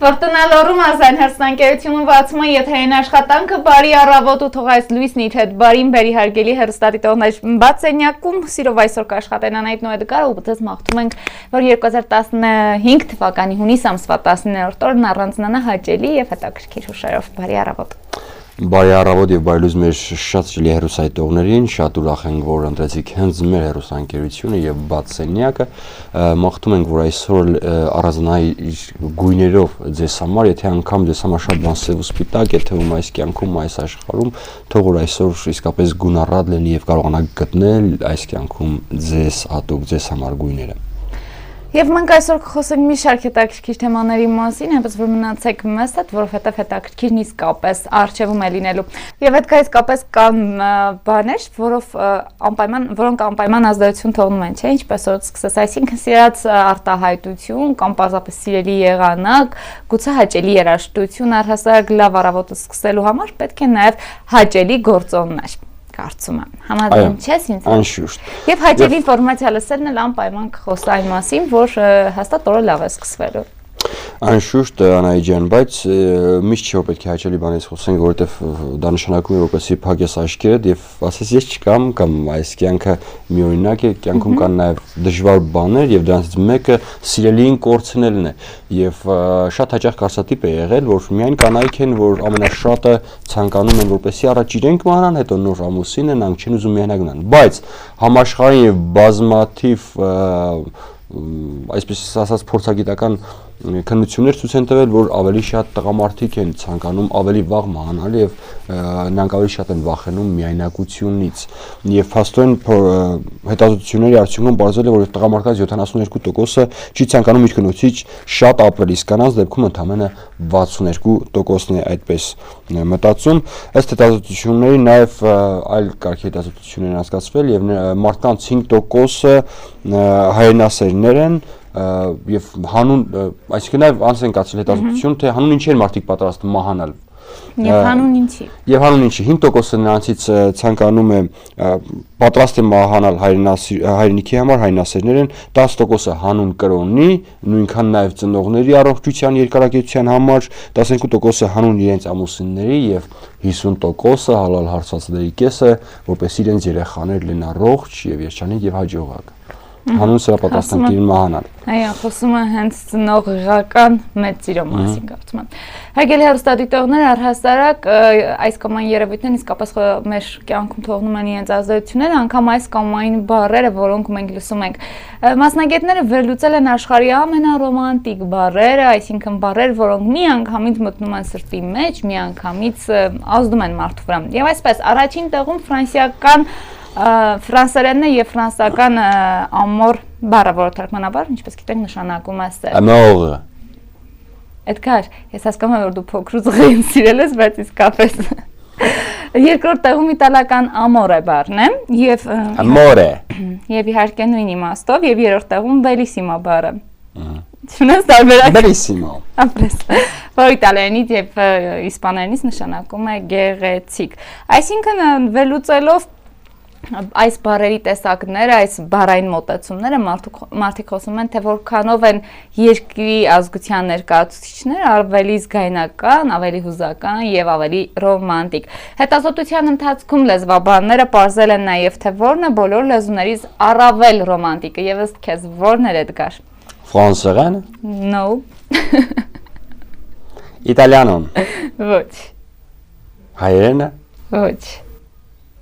Որտնալորում ազայն հերստանկերությունում վացում է եթերին աշխատանքը բարի առավոտ ու թող այս լույսն իր հետ բարին բերի հարգելի հերստատիտողներ բաց սենյակում սիրով այսօր կաշխատեն Անահիտ Նոյդգարը ու ձեզ մաղթում ենք, որ 2015 թվականի հունիս ամսվա 19-րդ օրն առանձնանա հաճելի եւ հետաքրքիր հուշերով բարի առավոտ։ Բարի առավոտ եւ բարի լույս մեր շատ շելի հերոսայտողներին, շատ ուրախ ենք, որ ընտրեցիք հենց մեր հերոսանկերությունը եւ բաց սենյակը, մաղթում ենք, որ այսօր առանձնայի գույներով ձեզ համար, եթե անգամ ձեզ համար շատ բան սև ու սպիտակ է թվում այս կյանքում, այս աշխարհում, թող որ այսօր իսկապես գունառատ լինի եւ կարողանաք գտնել այս կյանքում ձեզ հատուկ ձեզ համար գույները։ Եվ մենք այսօր կխոսենք մի շարք հետաքրքիր թեմաների մասին, այնպես որ մնացեք մեզ հետ, որովհետև հետաքրքիրն իսկապես առջևում է լինելու։ Եվ հետքա իսկապես կան բաներ, որոնք անպայման ազդեցություն թողնում են, չէ՞, ինչպես որ սկսես, այսինքն սիրած արտահայտություն կամ պարզապես սիրելի եղանակ, գուցե հաճելի երաժշտություն, առհասարակ լավ առավոտը սկսելու համար պետք է նաև հաճելի գործոններ։ Կարծում եմ, համաձայն չես ինձ։ Անշուշտ։ Եվ հաճելի ինֆորմացիա լսելն էլ անպայման կխոսի այն մասին, որ հաստատ օրը լավ է սկսվելու։ Անշուշտ Անահիտ ջան, բայց միշտ չէ որ պետք է հաճելի բանից խոսենք, որովհետև դա նշանակում է որպեսզի փակես աչքերդ եւ ասես ես չկամ կամ այս կյանքը միօրինակ է, կյանքում կան նաեւ դժվար բաներ եւ դրանցից մեկը սիրելիին կորցնելն է եւ շատ հաճախ կարծատիպ է եղել, որ միայն կանայք են, որ ամենաշատը ցանկանում են որպեսզի առաջ իրենք մահանան, հետո նոր ամուսին են, նրանք չեն ուզում միայնակ գնան, բայց համաշխարհային եւ բազմաթիվ այսպես ասած փորձագիտական քննություններ ցույց են տվել, որ ավելի շատ տղամարդիկ են ցանկանում ավելի վաղ մահանալ եւ նրանք ավելի շատ են վախենում միայնակությունից եւ փաստորեն հետազոտությունների արդյունքում բարձրացել է, որ տղամարդկանց 72%-ը չի ցանկանում իր կնոցից շատ ապրել, իսկ կանանց դեպքում ընդամենը 62%-ն է այդպես մտածում։ Ըստ հետազոտությունների նաեւ այլ կարգի հետազոտություններ են անցկացվել եւ մարդկանց 5%-ը հայրենասերներ են եւ հանուն, այսինքն նաեւ անց են կացել հետազոտություն, թե հանուն ինչի են մարդիկ պատրաստ մահանալ։ Եվ հանուն ինչի։ Եւ հանուն ինչի 5%-ը նրանցից ցանկանում է պատրաստ է մահանալ հայրենիքի համար, հայրենասերներ են, 10%-ը հանուն կրոնի, նույնքան նաեւ ծնողների առողջության երկարակեցության համար, 12%-ը հանուն իրենց ամուսինների եւ 50%-ը հալալ հարցածների կեսը, որպես իրենց երեխաներ լինեն առողջ եւ երջանիկ եւ հաջողակ։ Հանուն սրա պատրաստ են իրեն մահանալ։ Այո, խոսում է հենց ծնողական մեծ սիրո մասին, կարծում եմ։ Հարգելի հեռուստադիտողներ, առհասարակ այս կամ այն երևույթներն իսկապես մեր կյանքում թողնում են իրենց ազդեցությունները, անգամ այս կամ այն բառերը, որոնք մենք լսում ենք։ Մասնագետները վերլուծել են աշխարհի ամենառոմանտիկ բառերը, այսինքն բառեր, որոնք միանգամից մտնում են սրտի մեջ, միանգամից ազդում են մարդու վրա։ Եվ այսպես, առաջին տեղում ֆրանսերենն է եւ ֆրանսական ամոր բառը, որը թարգմանաբար, ինչպես գիտենք, նշանակում է սեր։ Ամորը։ Էդգար, ես հասկանում եմ, որ դու փոքրուց ղին սիրել ես, բայց իսկապես երկրորդ տեղում իտալական ամորը բառն է եւ ամորը եւ իհարկե նույն իմաստով եւ երրորդ տեղում բելիսիմո բառը։ Չունես տարբերակ։ Բելիսիմո։ Ապրես։ Որ իտալերենից եւ իսպաներենից նշանակում է գեղեցիկ։ Այսինքն վերլուծելով այս բառերի տեսակները, այս բառային մոտեցումները մարդիկ խոսում են, թե որքանով են երկրի ազգության ներկայացուցիչները ավելի զգայնական, ավելի հուզական եւ ավելի ռոմանտիկ։ Հետազոտության ընթացքում լեզվաբանները պարզել են նաեւ, թե որն է բոլոր լեզուներից առավել ռոմանտիկը եւ ըստ քեզ որն է Էդգար։ Ֆրանսերեն։ No։ Իտալիանոն։ Ոչ։ Հայերենը։ Ոչ։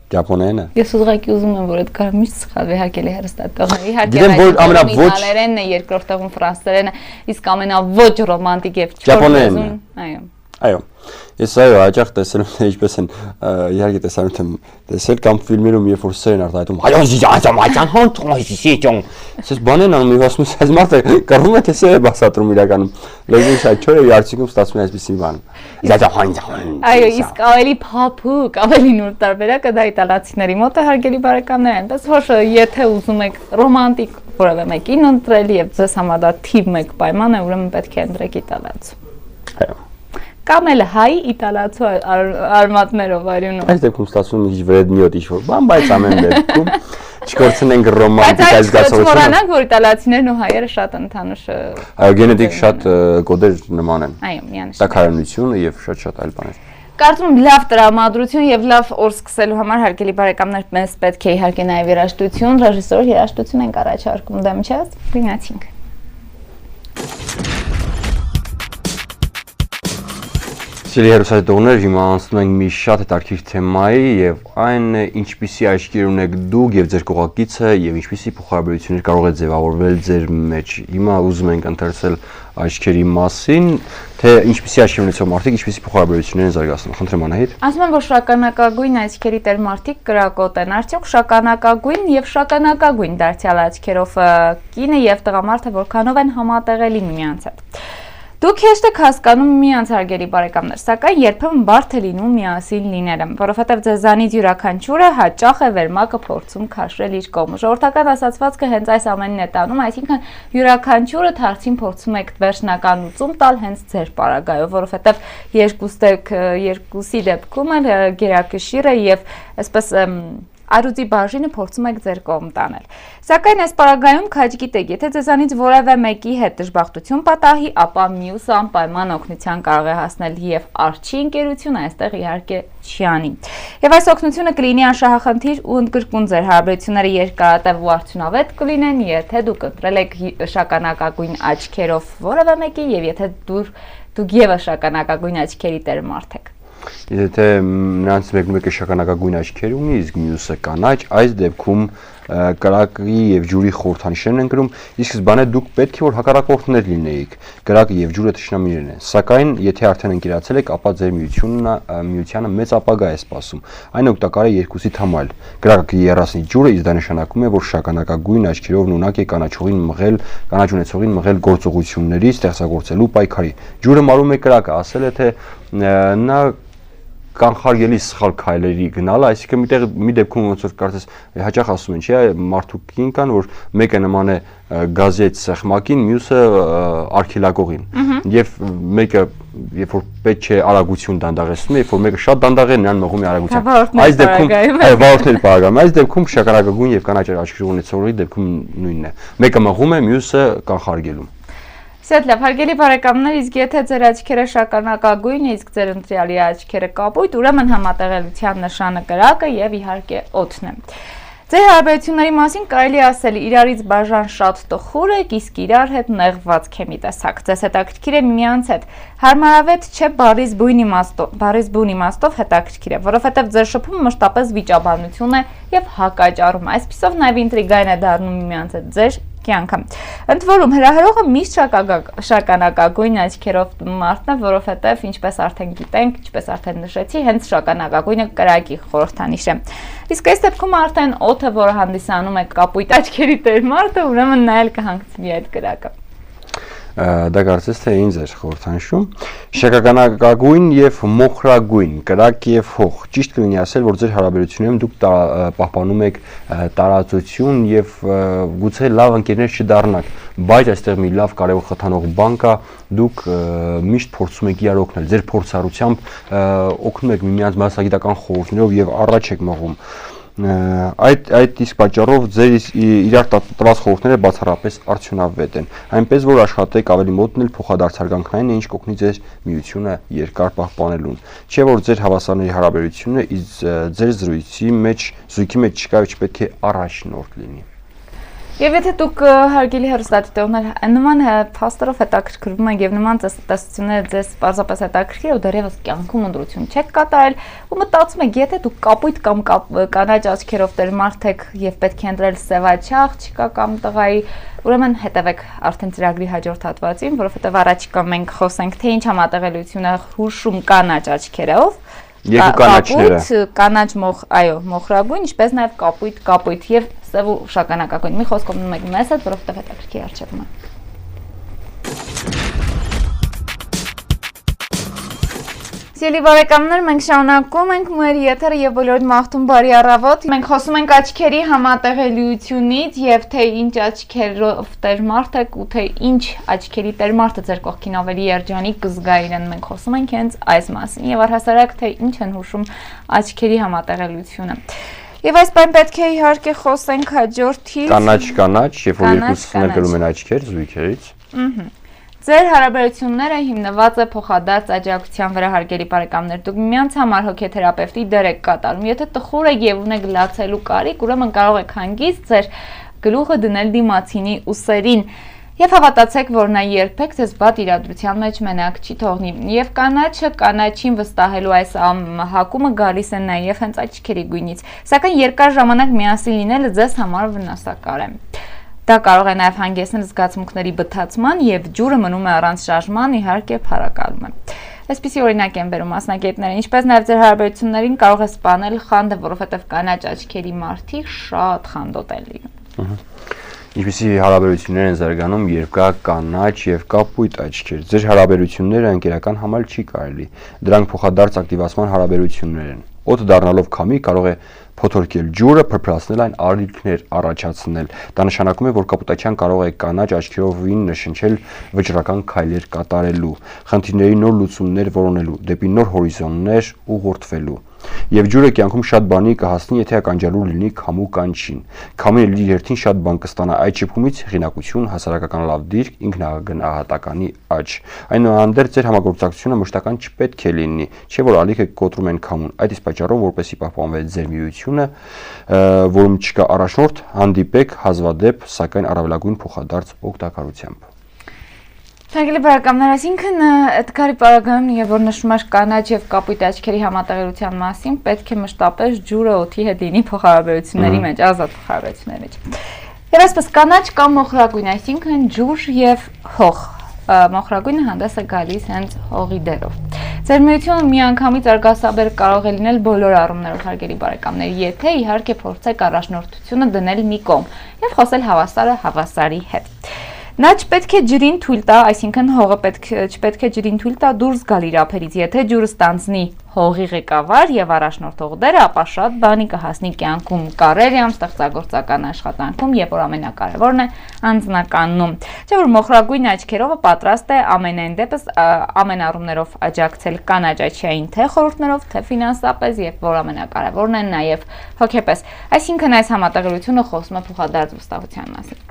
Ճապոնենը։ Ես ուղղակի ուզում եմ, որ Էդգարը միշտ սխալվի հարգելի հեռուստատիտողներ։ Գիտեմ, որ ամենաոչ իտալերենն է, երկրորդ տեղում ֆրանսերենը, իսկ ամենաոչ ռոմանտիկ եւ ճապոներենն է։ Այո։ Այո։ Ես հաճախ տեսել եմ ինչպես են իհարկե տեսանյութ եմ տեսել կամ ֆիլմերում երբ որ սեր են արտահայտում այո զիջան հոն ես բան են անում ես ասում ես մարդը կռվում է թե սեր է բացատրում իրականում լեզուն շատ չոր է արդյունքում ստացվում է այսպեսի բան այո իսկ ավելի փափուկ ավելի նոր տարբերակը դա իտալացիների մոտ է հարգելի բարեկամներ այնպես որ եթե ուզում եք ռոմանտիկ որևէ մեկին ընտրել եւ ձեզ համար դա թիվ 1 պայման է ուրեմն պետք է ընտրեք իտալացու այո կամ էլ հայ իտալացու արմատներով արյունով։ Այս դեպքում ստացվում է վրեդնիոտ ինչ-որ բան, բայց ամեն դեպքում Չկորցնենք ռոմանտիկ այս զգացողությունը։ Մոռանանք, որ իտալացիներն ու հայերը շատ ընդհանուր այո, գենետիկ շատ կոդեր նման են։ Այո, միանշանակ։ Տաքարյունությունը եւ շատ այլ բաներ։ Կարծում եմ լավ տրամադրություն եւ լավ օր սկսելու համար հարգելի բարեկամներ մեզ պետք է իհարկե նաեւ երաժշտություն, ռեժիսոր երաժշտություն ենք առաջարկում դեմ չես, գնացինք։ Սիրելի հեռուստադիտողներ, հիմա անցնում ենք մի շատ հետաքրքիր թեմայի եւ այն է ինչպիսի աչքեր ունեք դուք եւ ձեր կողակիցը եւ ինչպիսի փոխհարաբերություններ կարող է ձևավորվել ձեր մեջ։ Հիմա ուզում ենք ընթերցել աչքերի մասին, թե ինչպիսի աչքեր ունեցող մարդիկ ինչպիսի փոխհարաբերություններ են զարգացնում։ Խնդրեմ Անահիտ։ Ասում եմ, որ շագանակագույն աչքերի տեր մարդիկ կրակոտ են, արդյոք շագանակագույն եւ շագանակագույն դարձյալ աչքերով կինը եւ տղամարդը որքանով են համատեղելի միմյանց հետ։ Դուք հեշտ եք հասկանում միմյանց հարգելի բարեկամներ, սակայն երբեմն բարդ է լինում միասին լինելը, որովհետև ձեզանից յուրաքանչյուրը հաճախ է վերմակը փորձում քաշել իր կողմը։ Ժողովրդական ասացվածքը հենց այս ամենին է տանում, այսինքն յուրաքանչյուրը թարցին փորձում եք վերջնական լուծում տալ հենց ձեր պարագայով, որովհետև երկուսի դեպքում էլ գերակշիռը եւ այսպես Արուծի բաժինը փորձում եք ձեր կողմ տանել։ Սակայն այս պարագայում քաջ գիտեք, եթե ձեզանից որևէ մեկի հետ դժբախտություն պատահի, ապա մյուսը անպայման օգնության կարող է հասնել եւ արջի ընկերությունը այստեղ իհարկե չի անի։ Եվ այս օգնությունը կլինի անշահախնդիր ու ընդգրկուն ձեր հարաբերությունները երկարատև ու արդյունավետ կլինեն, եթե դուք ընտրել եք շագանակագույն աչքերով որևէ մեկի եւ եթե դուք եւս շագանակագույն աչքերի տեր մարդ եք։ Եթե նրանց մեկը շագանակագույն աչքեր ունի, իսկ մյուսը կանաչ, այս դեպքում կրակի եւ ջուրի խորհրդանիշներն են գրում, իսկ սկզբանե դուք պետք է որ հակառակորդներ լինեիք։ Կրակը եւ ջուրը թշնամիներն են։ Սակայն եթե արդեն ընկերացել եք, ապա ձեր միությանը մեծ ապագա է սպասում։ Այն օգտակար է երկուսիդ համար։ Կրակը երասնի ջուրը իսկ դա նշանակում է, որ շագանակագույն աչքերով ունակ է կանաչ ունեցողին մղել գործողությունների ստեղծագործելու պայքարի։ Ջուրը մարում է կրակը, ասել է թե նա կանխարգելի սխալ քայլերի գնալը, այսինքն մի դեպքում ոնց որ կարծես հաճախ ասում են, չէ, մարդուկին կան, որ մեկը նման է գազի այդ սեղմակին, մյուսը արգելակողին։ Եվ մեկը երբ որ պետք է արագություն դանդաղեցնում է, երբ որ մեկը շատ դանդաղ է, նրան մղում է արագության։ Այս դեպքում վարորդների պարագայում, այս դեպքում շագանակագույն եւ կանաչ աչքեր ունեցողի դեպքում նույնն է։ Մեկը մղում է, մյուսը կանխարգելում։ Շատ լավ, հարգելի բարեկամներ, իսկ եթե ձեր աչքերը շագանակագույն, իսկ ձեր ընտրյալի աչքերը կապույտ, ուրեմն համատեղելիության նշանը կրակը եւ իհարկե օդն է։ Ձեր հարաբերությունների մասին կարելի ասել իրարից բաժան շատ տխուր եք, իսկ իրար հետ նեղված քեմի տեսակ։ Ձեզ հետաքրքիր է միմյանց հետ։ Հարմարավետ չէ բառից բուն իմաստով հետաքրքիր է, որովհետև ձեր շփումը մշտապես վիճաբանություն է եւ հակաճառում։ Այսպիսով նաեւ ինտրիգային է դառնում միմյանց հետ ձեր կյանքը։ Ընդ որում հրահրողը միշտ շագանակագույն աչքերով մարդն է, որովհետև ինչպես արդեն գիտենք, ինչպես արդեն նշեցի, հենց շագանակագույնը կրակի խորհրդանիշ է։ Իսկ այս դեպքում արդեն օդը, որը հանդիսանում է կապույտ աչքերի տեր մարդը, ուրեմն նա էլ կհանգցվի այդ կրակը։ Դա կարծես թե ինձ էր խորհրդանշում շագանակագույն եւ մոխրագույն կրակ եւ հող ճիշտ կլինի ասել որ ձեր հարաբերություններում դուք պահպանում եք տարածություն եւ գուցե լավ ընկերներ չդառնաք բայց այստեղ մի լավ կարևոր խթանող բան կա դուք միշտ փորձում եք իրար օգնել ձեր փորձառությամբ օգնում եք միմյանց մասնագիտական խորհուրդներով եւ առաջ եք մղում այդ իսկ պատճառով ձեր իրար տված խորհուրդները բացառապես արդյունավետ են այնպես որ աշխատեք ավելի մոտնել փոխադարձարգանքային ինչ կօգնի ձեր միությունը երկար պահպանելուն չէ որ ձեր հավասարների հարաբերությունը ձեր զրույցի մեջ չկա եւ չպետք է առաջնորդ լինի Եվ եթե դուք հարգելի հեռուստադիտողներ նման փաստերով հետաքրքրվում եք եւ նման տեսությունները ձեզ պարզապես հետաքրքիր ու դեռևս կյանքում ընտրություն չեք կատարել ու մտածում եք եթե դուք կապույտ կամ կանաչ աչքերով դեր մարդ եք եւ պետք է ընտրել սևաչախ չկա կամ տղայի ուրեմն հետևեք արդեն ծրագրի հաջորդ հատվածին որովհետեւ առաջիկա մենք խոսենք թե ինչ համատեղելիություն է հուշում կանաչ աչքերով Երկու կանաչները կանաչ մոխրագույն ինչպես նաեւ կապույտ եւ սև ու շագանակագույն մի խոսքով մնում եք մեզ հետ որովհետեւ հետաքրքիր արժեվում է Սիրելի բարեկամներ, մենք շարունակում ենք մեր եթերը եւ բոլորիդ մաղթում բարի առավոտ։ Մենք խոսում ենք աչքերի համատեղելիությունից եւ թե ինչ աչքերով տեր մարդ եք ու թե ինչ աչքերի տեր մարդը ձեր կողքին ավելի երջանիկ կզգային են։ Մենք խոսում ենք հենց այս մասին եւ առհասարակ թե ինչ են հուշում աչքերի համատեղելիությունը։ Եվ այս բան պետք է իհարկե խոսենք հաջորդից։ Կանաչ, երբ որ երկուսն էլ գրում են աչքեր զույգերից։ Ձեր հարաբերությունները հիմնված է փոխադարձ աջակցության վրա, հարգելի բարեկամներ։ Դուք միմյանց համար հոգեթերապևտի դեր եք կատարում։ Եթե տխուր եք եւ ունեք լացելու կարիք, ուրեմն կարող եք հանգիստ ձեր գլուխը դնել դիմացինի ուսերին եւ հավատացեք, որ նա երբեք ձեզ վատ իրադրության մեջ մենակ չի թողնի։ Եվ կանաչը կանաչին վստահելու այս հակումը գալիս է նաեւ հենց աչքերի գույնից։ Սակայն երկար ժամանակ միասին լինելը ձեզ համար վնասակար է։ Դա կարող է նաև հանգեցնել զգացմունքների բթացման եւ ջուրը մնում է առանց շարժման, իհարկե փառակալում է։ Այսպիսի օրինակ են բերում մասնագետները, ինչպես նաև ձեր հարաբերություններին կարող է սպանել խանդը, որովհետեւ կանաչ աչքերի մարդիկ շատ խանդոտ են լինում։ Ինչպիսի հարաբերություններ են զարգանում, երբ կա կանաչ եւ կապույտ աչքեր։ Ձեր հարաբերությունները ընկերական համալ չի կարելի։ Դրանք փոխադարձ ակտիվացման հարաբերություններ են։ Օդը դառնալով քամի կարող է փոթորկել ջուրը, փրփրացնել այն ալիքներ առաջացնել։ Դա նշանակում է, որ կապուտացիան կարող է կանաչ աչքերովին նշնչել վճռական քայլեր կատարելու, խնդիրների նոր լուծումներ որոնելու, դեպի նոր հորիզոններ ուղղորդվելու։ Եվ ջուրը կյանքում շատ բանի կհասնի, եթե ականջալուր լինի քամու կանչին։ Քամին իր երթին շատ բան կստանա այդ շփումից՝ հեղինակություն, հասարակական լավ դիրք, ինքնագնահատականի աճ։ Այնուհանդերձ ձեր համագործակցությունը մշտական չպետք է լինի, չէ՞ որ ալիքը կոտրում են քամուն։ Այդ իսկ պատճառով, որպեսզի պահպանվի ձեր միությունը, որում չկա առաջնորդ, հանդիպեք հազվադեպ, սակայն առավելագույն փոխադարձ օգտակարությամբ։ Հարգելի բարեկամներ, այսինքն Էդգարի պարագայում, երբ որ նշում էր կանաչ եւ կապույտ աչքերի համատեղելիության մասին, պետք է մշտապես ջուրը օդի հետ լինի փոխհարաբերությունների մեջ, ազատ փոխհարաբերությունների մեջ։ Եվ այսպես կանաչ կամ մոխրագույն, այսինքն ջուր եւ հող։ Մոխրագույնը հանդես է գալիս հենց հողի դերով։ Ձեր միությունը միանգամից արգասաբեր կարող է լինել բոլոր առումներով, հարգելի բարեկամներ, եթե իհարկե փորձեք առաջնորդությունը դնել մի կողմ եւ խոսել հավասարը հավասարի հետ։ Նա չպետք է ջրին թույլ տա, այսինքն հողը չպետք է ջրին թույլ տա դուրս գալ իր ափերից։ Եթե ջուրը ստանձնի հողի ղեկավար եւ առաջնորդող դերը, ապա շատ բանի կհասնի կյանքում, կարիերայում, ստեղծագործական աշխատանքում եւ որ ամենակարևորն է անձնականում։ Չէ՞ որ մոխրագույն աչքերովը պատրաստ է ամենայն դեպս ամեն առումներով աջակցել կանաչ աչքային թե խորհուրդներով, թե ֆինանսապես եւ որ ամենակարևորն է նաեւ հոգեպես։ Այսինքն այս համատեղելիությունը խոսում է փոխադարձ վստահության մասին։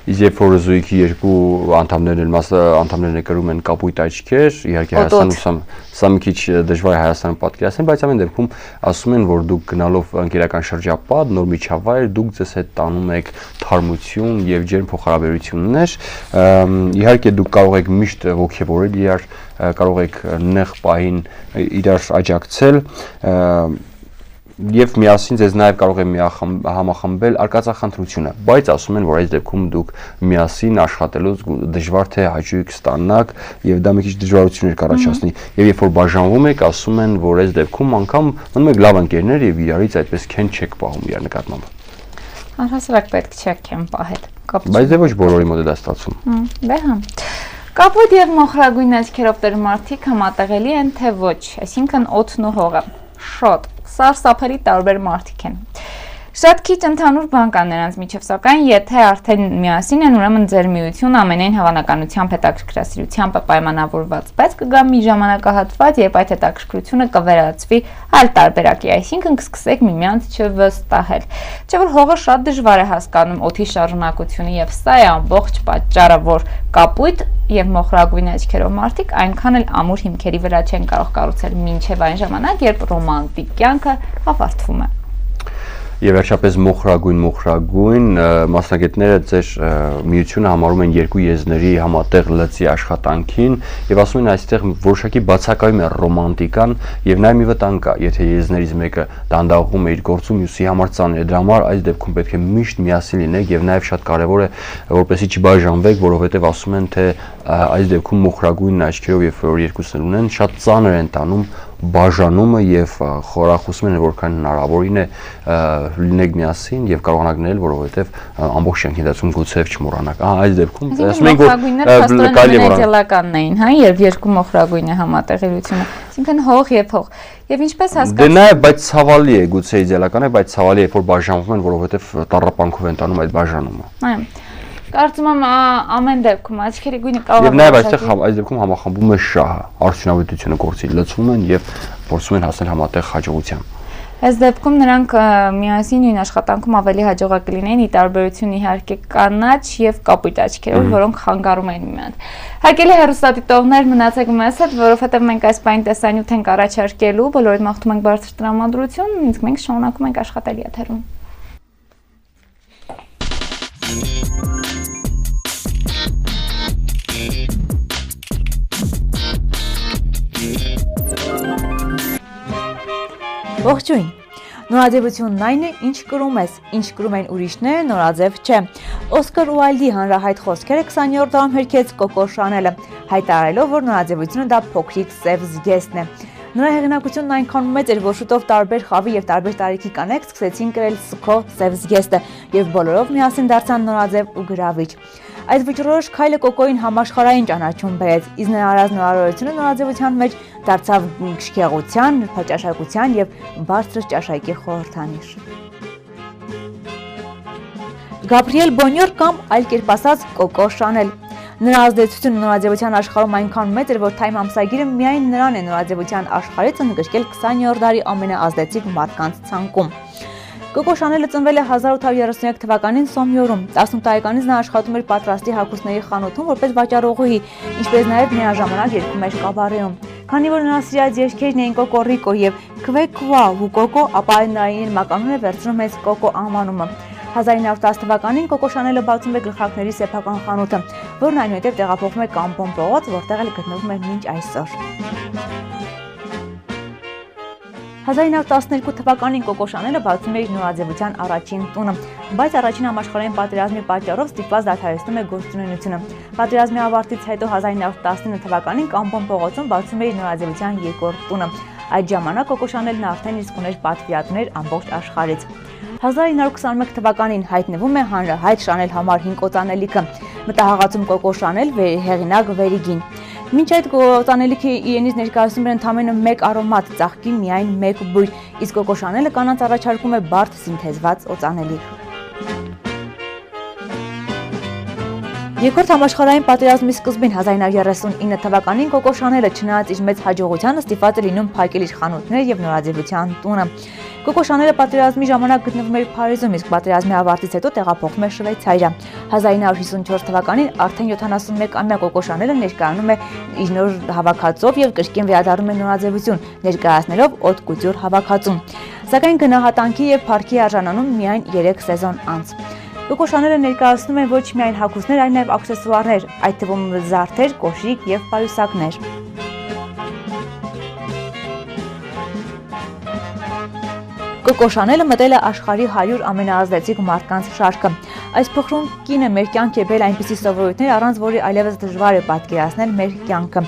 Իսկ երբ որ զույգի երկու անդամներն կրում են կապույտ աչքեր, իհարկե Հայաստանում սա մի քիչ դժվար է Հայաստանում պատկերացնել, բայց ամեն դեպքում ասում են, որ դուք գնալով ընկերական շրջապատ, նոր միջավայր, դուք ձեզ հետ տանում եք թարմություն եւ ջերմ փոխհարաբերություններ, իհարկե դուք կարող եք միշտ ողջևորել իրար, կարող եք նեղ պահին իրար աջակցել եւ միասին ձեզ նաեւ կարող է համախմբել արկածախնդրությունը, բայց ասում են, որ այս դեպքում դուք միասին աշխատելուց դժվար թե հաճույք ստանաք եւ դա մի քիչ դժվարություններ կառաջացնի եւ երբ որ բաժանվում եք, ասում են, որ այս դեպքում անգամ մնում եք լավ ընկերներ եւ իրարից այդպես քեն չեք պահում իրար նկատմամբ։ Առհասարակ պետք չէ քեն պահել։ Բայց դե ոչ բոլորի մոտ է դա ստացվում։ Դե հա։ Կապույտ եւ մոխրագույն աչքերով տեր մարդիկ համատեղելի են թե ոչ, այսինքն օդն ու հողը։ Շատ սարսափելի տարբեր մարդիկ են։ Շատ քիչ ընդհանուր բան կա նրանց միջև, սակայն եթե արդեն միասին են, ուրեմն ձեր միությունը ամենայն հավանականությամբ հետաքրքրասիրությամբ պայմանավորված, բայց կգա մի ժամանակահատված, երբ այդ հետաքրքրությունը կվերածվի այլ տարբերակի, այսինքն կսկսեք միմյանց չվստահել։ Չէ՞ որ հողը շատ դժվար է հասկանում օդի շարունակությունը եւ սա է ամբողջ պատճառը, որ կապույտ եւ մոխրագույն աչքերով մարդիկ այնքան էլ ամուր հիմքերի վրա չեն կարող կառուցել մինչեւ այն ժամանակ, երբ ռոմանտիկ կյանքը ավարտվում է։ Եվ վերջապես մոխրագույն մասնագետները ձեր միությունը համարում են երկու եզների համատեղ լծի աշխատանքին եւ ասում են այստեղ որոշակի բացակայում է ռոմանտիկան եւ նաեւ մի վտանգ կա, եթե եզներից մեկը դանդաղում է իր գործում, մյուսի համար ծանր է, դրա համար այս դեպքում պետք է միշտ միասին լինեք եւ նաեւ շատ կարեւոր է որպեսզի չբաժանվեք, որովհետեւ ասում են թե այս դեպքում մոխրագույն աչքերով երբ որ երկուսն ունեն, շատ ծանր են տանում բաժանումը եւ խորախուսում են որքան հնարավորին է լինեք միասին եւ կարողանաք գնել, որովհետեւ ամբողջ կյանքի ընթացքում գուցե չմոռանաք։ Այս դեպքում ասում ենք որ կարելի է դիալականն էին, հա, երբ երկու մոխրագույն է համատեղելիությունը, այսինքն հող եւ հող։ Եվ ինչպես հասկացա։ Դե նաեւ բայց ցավալի է, գուցե իդեալական է, բայց ցավալի է, որ բաժանվում են, որովհետեւ տառապանքով են տանում այդ բաժանումը։ Այո։ Կարծում եմ ամեն դեպքում աչքերի գույնը կարող է։ Եվ նաև այստեղ այս դեպքում համախմբում է շահը, արդյունավետությունը գործի լցվում են եւ փորձում են հասնել համատեղ հաջողության։ Այս դեպքում նրանք միասին նույն աշխատանքում ավելի հաջողակ կլինեին, ի տարբերություն իհարկե կանաչ եւ կապույտ աչքերով, որոնք խանգարում են միմյանց։ Հարգելի հեռուստադիտողներ, մնացեք մեզ հետ, որովհետեւ մենք այս բան տեսանյութ ենք առաջարկելու, բոլորիդ մաղթում ենք բարձր տրամադրություն, իսկ մենք շարունակում ենք աշխատել եթերում։ Ողջույն։ Նորաձևությունն այն է, ինչ կրում ես, ինչ կրում են ուրիշները, նորաձև չէ։ Օսկար Ուայլդի հանրահայտ խոսքերը 20-րդ դարում հերքեց Կոկո Շանելը, հայտարարելով, որ նորաձևությունը դա փոքրիկ սև զգեստն է։ Նրա հեղինակությունն այնքան մեծ էր, որ շուտով տարբեր խավի եւ տարբեր տարիքի կանայք սկսեցին կրել սքո սև զգեստը եւ բոլորով միասին դարձան նորաձև ու գրավիչ։ Այդ վճռորոշ քայլը Կոկոին համաշխարհային ճանաչում բերեց, իսկ նրա առած նորարարությունը նորաձևության մեջ դարձավ քշքեղության, նրբաճաշակության եւ բարձր ճաշակի խորհրդանիշ։ Գաբրիել Բոնյոր կամ այլ կերպ ասած Կոկո Շանել։ Նրա ազդեցությունը նորաձևության աշխարհում այնքան մեծ էր, որ Time ամսագիրը միայն նրան է նորաձևության աշխարհից ընդգրկել 20-րդ դարի ամենաազդեցիկ մարդկանց ցանկում։ Կոկո Շանելը ծնվել է 1833 թվականին Սոմյորում։ 18 տարեկանից նա աշխատում էր պատրաստի հագուստների խանութում որպես վաճառողուհի, ինչպես նաև միաժամանակ երգում էր կաբարեում։ Քանի որ նրա սիրած երգերն էին Կոկո Ռիկո եւ Քվեկվա ու Կոկո, ապա նրա մականունը վերցնում է Կոկո անվանումը։ 1910 թվականին Կոկո Շանելը բացում է գլխարկների սեփական խանութը, որն այնուհետև տեղափոխվում է Կամպոն փողոց, որտեղ էլ գտնվում է մինչ այսօր։ 1912 թվականին Կոկո Շանելը բացում է իր նորաձևության առաջին տունը, բայց առաջին համաշխարհային պատերազմի պատճառով ստիպված դադարեցնում է գործունեությունը։ Պատերազմի ավարտից հետո 1919 թվականին Կամպոն փողոցում բացում է իր նորաձևության երկրորդ տունը։ Այդ ժամանակ Կոկո Շանելն արդեն իսկ ուներ պատվիրատուներ ամբողջ աշխարհից։ 1921 թվականին հայտնվում է հանրահայտ Շանել համար 5 օծանելիքը։ Մտահաղացում Կոկո Շանել, հեղինակ Վերիգին։ Մինչ այդ օծանելիքը իրենից ներկայացնում էր ընդամենը 1 արոմատ, ծաղկի միայն 1 բույր, իսկ Կոկո Շանելը կանանց առաջարկում է բարդ սինթեզված օծանելիք։ Երկրորդ համաշխարհային պատերազմի սկզբին 1939 թվականին Կոկո Շանելը չնայած իր մեծ հաջողությանը ստիպված է լինում փակել իր խանութները եւ նորաձևության տունը։ Կոկո Շանելը պատերազմի ժամանակ գտնվում էր Փարիզում, իսկ պատերազմի ավարտից հետո տեղափոխվում է Շվեյցարիա։ 1954 թվականին արդեն 71-ամյա Կոկո Շանելը ներկայանում է իր նոր հավաքածով եւ կրկին վերադառնում է նորաձևություն, ներկայացնելով Haute Couture հավաքածուն։ Սակայն գնահատանքի եւ փառքի արժանանում միայն 3 սեզոն անց։ Կոկո Շանելը ներկայացնում է ոչ միայն հագուստներ, այլ նաև աքսեսուարներ, այդ թվում զարդեր, կոշիկ եւ պայուսակներ։ Կոկո Շանելը մտել է աշխարհի 100 ամենաազդեցիկ մարդկանց շարքը։ Այս փխրուն կինը մեր կյանք է բերել այնպիսի սովորույթներ, առանց որի այլևս դժվար է պատկերացնել մեր կյանքը։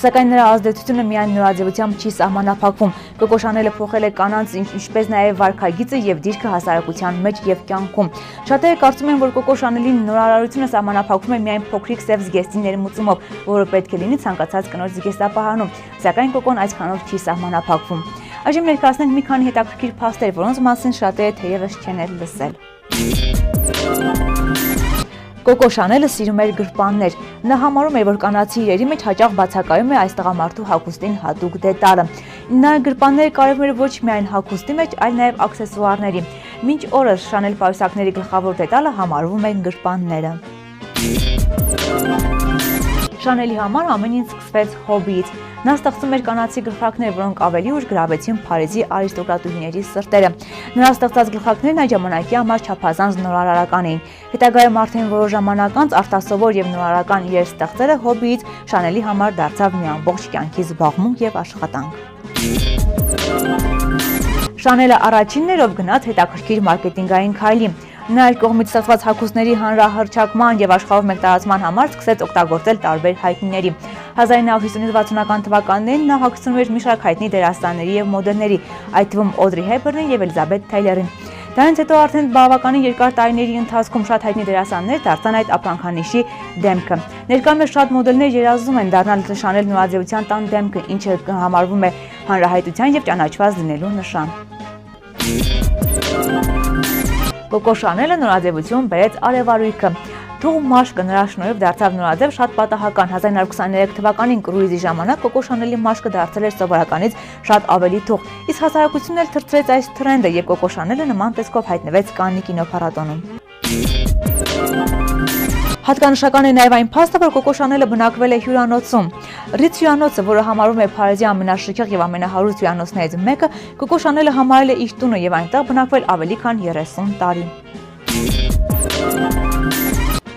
Սակայն նրա ազդեցությունը միայն նորաձևությամբ չի սահմանափակվում։ Կոկո Շանելը փոխել է կանանց, ինչպես նաև վարքագիծը եւ դիրքը հասարակության մեջ եւ կյանքում։ Շատերը կարծում են, որ Կոկո Շանելի նորարարությունը սահմանափակվում է միայն փոքրիկ սև զգեստի ներմուծումով, որը պետք է լինի ցանկացած կնոջ զգեստապահանում, սակայն Կոկոն այսքանով չի սահմանափակվում։ Այժմ ներկայացնենք մի քանի հետաքրքիր փաստեր, որոնց մասին շատերը թեևս չեն լսել։ Կոկո Շանելը սիրում էր գրպաններ։ Նա համարում էր, որ կանացի իրերի մեջ հաճախ բացակայում է այս տղամարդու հագուստին հատուկ դետալը։ Նա գրպանները կարևորում էր ոչ միայն հագուստի մեջ, այլ նաև աքսեսուարների։ Մինչ օրս Շանել պայուսակների գլխավոր դետալը համարվում են գրպանները։ Շանելի համար ամեն ինչ սկսվեց հոբիից։ Նա ստեղծում էր կանացի գլխարկներ, որոնք ավելի ուշ գրավեցին Փարիզի արիստոկրատուհիների սրտերը։ Նրա ստեղծած գլխարկներն այդ ժամանակի համար չափազանց նորարարական էին։ Հետագայում արդեն որոշ ժամանակ անց արտասովոր եւ նորարարական իրեր ստեղծելը հոբիից Շանելի համար դարձավ մի ամբողջ կյանքի զբաղմունք եւ աշխատանք։ Շանելը առաջինն էր, ով գնաց հետաքրքիր մարքեթինգային քայլի։ Նա իր կողմից ստեղծված հագուստների հանրահռչակման եւ աշխարհով մեկ համար սկսեց օգտագործել տարբեր հայտնիների։ 1950-60-ական թվականներին նա հագցնում էր մի շարք հայտնի դերասանների եւ մոդելների, այդ թվում Օդրի Հեփբըրնին եւ Էլիզաբեթ Թեյլերին։ Դրանից հետո արդեն բավականին երկար տարիների ընթացքում շատ հայտնի դերասաններ դարձան այդ ապրանքանիշի դեմքը։ Ներկայումս շատ մոդելներ երազում են դառնալ Շանել նորաձևության տան դեմքը, ինչը համարվում է հանրահայտության եւ ճանաչված լինելու նշան։ Կոկո Շանելը նորաձևություն բերեց արևարույքը։ Թող մաշկը նրա շնորհիվ դարձավ նորաձև շատ պատահական 1923 թվականին կրուիզի ժամանակ Կոկո Շանելի մաշկը դարձել էր սովորականից շատ ավելի թող, իսկ հասարակությունն էլ թրծրեց այս թրենդը եւ Կոկո Շանելը նման տեսքով հայտնվեց Կաննի կինոփառատոնում։ Հատկանշական է նաև այն փաստը, որ Կոկո Շանելը բնակվել է հյուրանոցում։ Ռիթ հյուրանոցը, որը համարվում է Փարիզի ամենաշքեղ եւ ամենահարուստ հյուրանոցներից մեկը, Կոկո Շանելը համարել է իր տունը եւ այնտեղ բնակվել ավելի քան 30 տարի։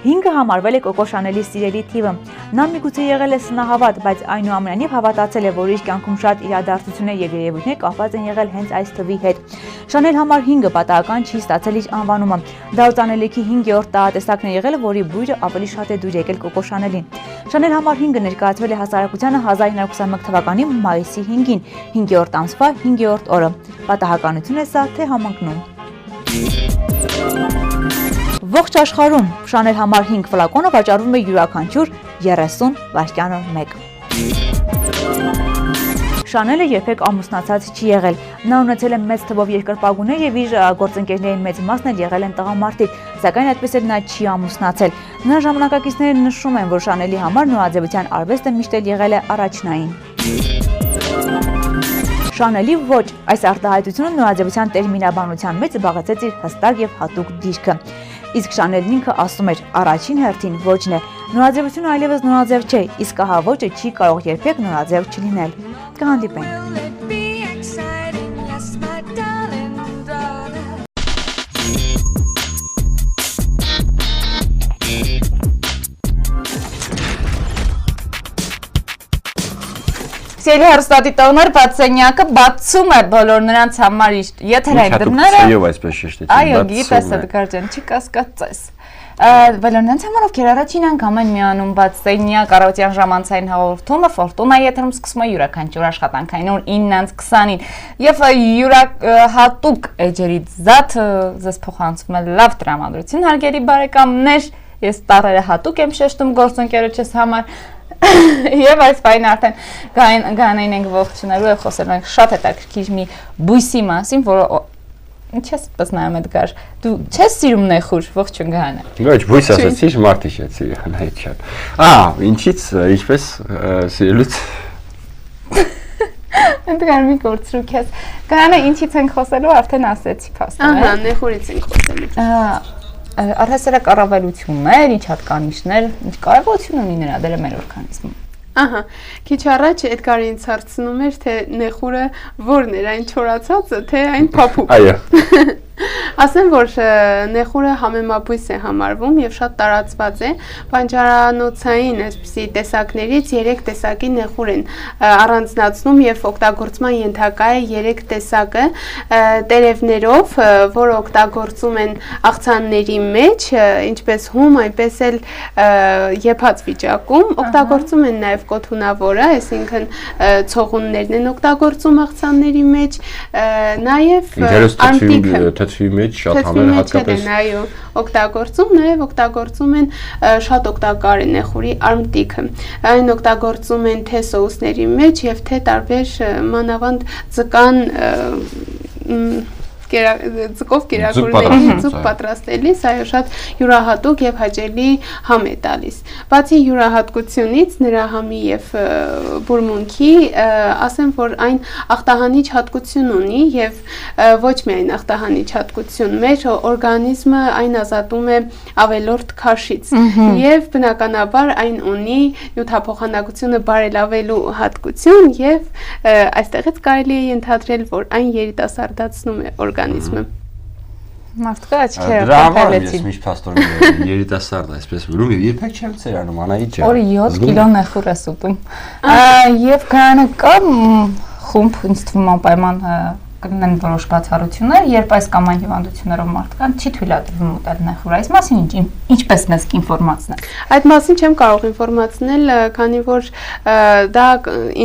5-ը համարվել է Կոկո Շանելի սիրելի թիվը։ Նա միգուցե եղել է սնահավատ, բայց այնուամենայնիվ հավատացել է, որ իր կյանքում շատ իրադարձություններ եւ երևույթներ կապված են եղել հենց այս թվի հետ։ Շանել համար 5-ը պատահական չի ստացել իր անվանումը։ Դա օծանելիքի 5-րդ տարատեսակն է եղել, որի բույրը ավելի շատ է դուր եկել Կոկո Շանելին։ Շանել համար 5-ը ներկայացվել է հասարակությանը 1921 թվականի մայիսի 5-ին, 5-րդ ամսվա 5-րդ օրը։ Պատահականություն է սա, թե համընկնում։ Ողջ աշխարհում Շանել համար 5 ֆլակոնը վաճառվում է յուրաքանչյուր 30 վայրկյանը 1։ Շանելը երբեք ամուսնացած չի եղել։ Նա ունեցել է մեծ թվով երկրպագուներ եւ իր գործընկերների մեծ մասն էլ եղել են տղամարդիկ, սակայն այդպես էլ նա չի ամուսնացել։ Նրա ժամանակակիցները նշում են, որ Շանելի համար նորաձևության արվեստը միշտ էլ եղել է առաջնային։ Շանելի ոչ, այս արտահայտությունը նորաձևության տերմինաբանության մեջ զբաղեցրեց իր հստակ եւ հատուկ դիրքը։ Իսկ Շանելն ինքը ասում էր. առաջին հերթին ոճն է։ Նորաձևությունը այլևս նորաձև չէ, իսկ ահա ոճը չի կարող երբեք նորաձև չլինել։ Կհանդիպենք։ Սիրելի հեռուստադիտողներ, բացենյակը բացում է բոլոր նրանց համար իր եթերային դռները։ Այո, այսպես շեշտեցին, այո, գիտես Էդգար ջան, չի կասկածես։ Բոլոր նրանց համար, ովքեր առաջին անգամ են միանում բացենյակ առավոտյան ժամանցային հաղորդումը, Ֆորտունա եթերում սկսում է յուրաքանչյուր աշխատանքային օր 9:20-ին եւ յուրահատուկ էջերի զատ ձեզ փոխանցում է լավ տրամադրություն, հարգելի բարեկամներ, ես տառերը հատուկ եմ շեշտում գործընկերոջս համար։ Եվ այս պայն արդեն գանային ենք ողջունելու եւ խոսելու ենք շատ հետաքրքիր մի բույսի մասին, որը ինչ ես նայում Էդգար, դու չես սիրում նեխուր, ողջուն Գահանա։ Ոչ, բույս ասացի, մարդի շեցի, հանայդ շատ։ Ինչից, ինչպես սիրելուց։ Էդգար մի գործրու քեզ։ Գահանա, ինչից ենք խոսելու, արդեն ասեցի փաստը։ Ահա, նեխուրից ենք խոսելու։ Առհասարակ առավելություններ, ինչ հատկանիշներ, ինչ կարևորություն ունի նրա դերը մեր օրգանիզմում։ Ահա, քիչ առաջ Էդգարը ինձ հարցնում էր, թե նեխուրը որն էր, այն չորացածը, թե այն փափուկ։ Այո։ Ասեմ, որ նեխուրը համեմաբույս է համարվում եւ շատ տարածված է, բանջարանոցային այսպիսի տեսակներից 3 տեսակի նեխուր են առանձնացնում եւ օգտագործման ենթակա է 3 տեսակը տերևներով, որը օգտագործում են աղցանների մեջ, ինչպես հում, այնպես էլ եփած վիճակում, օգտագործում են նաեւ կոթունավորը, այսինքն ցողուններն են օգտագործում աղցանների մեջ, նաեւ անտիքը թթվի մեջ շատ համեր հատկապես այո օգտագործում նաև օգտագործում են շատ օգտակար է նեխուրի արմտիկը այն օգտագործում են թե սոուսների մեջ եւ թե տարբեր մանավանդ ձկան ձկով կերակուրների ձուկ պատրաստելիս այո շատ յուրահատուկ եւ հաճելի համ է տալիս բացի յուրահատկությունից նրա համի եւ բուրմունքի ասեմ որ այն ախտահանիչ հատկություն ունի եւ ոչ միայն ախտահանիչ հատկություն մեր օրգանիզմը այն ազատում է ավելորդ քաշից եւ բնականաբար այն ունի նյութափոխանակությունը բարելավելու հատկություն եւ այստեղից կարելի է ենթադրել որ այն երիտասարդացնում է օրգանիզմը մարդկա աչքերը փոխելեցին միշտ փաստորեն երիտասարդ այսպես բռում եւ երբեք չեմ ծերանում Անահիտ ջան օրը 7 կիլո նեխուր ես ուտում եւ կանը կա խումբ ինձ թվում անպայման կնեն որոշ բացառություններ, երբ այս կամ այն հիվանդություններով մարդկան չի թույլատրվում ուտել նեխուր, այս մասին ինչպես մեզ կինֆորմացնել։ Այդ մասին չեմ կարող ինֆորմացնել, քանի որ դա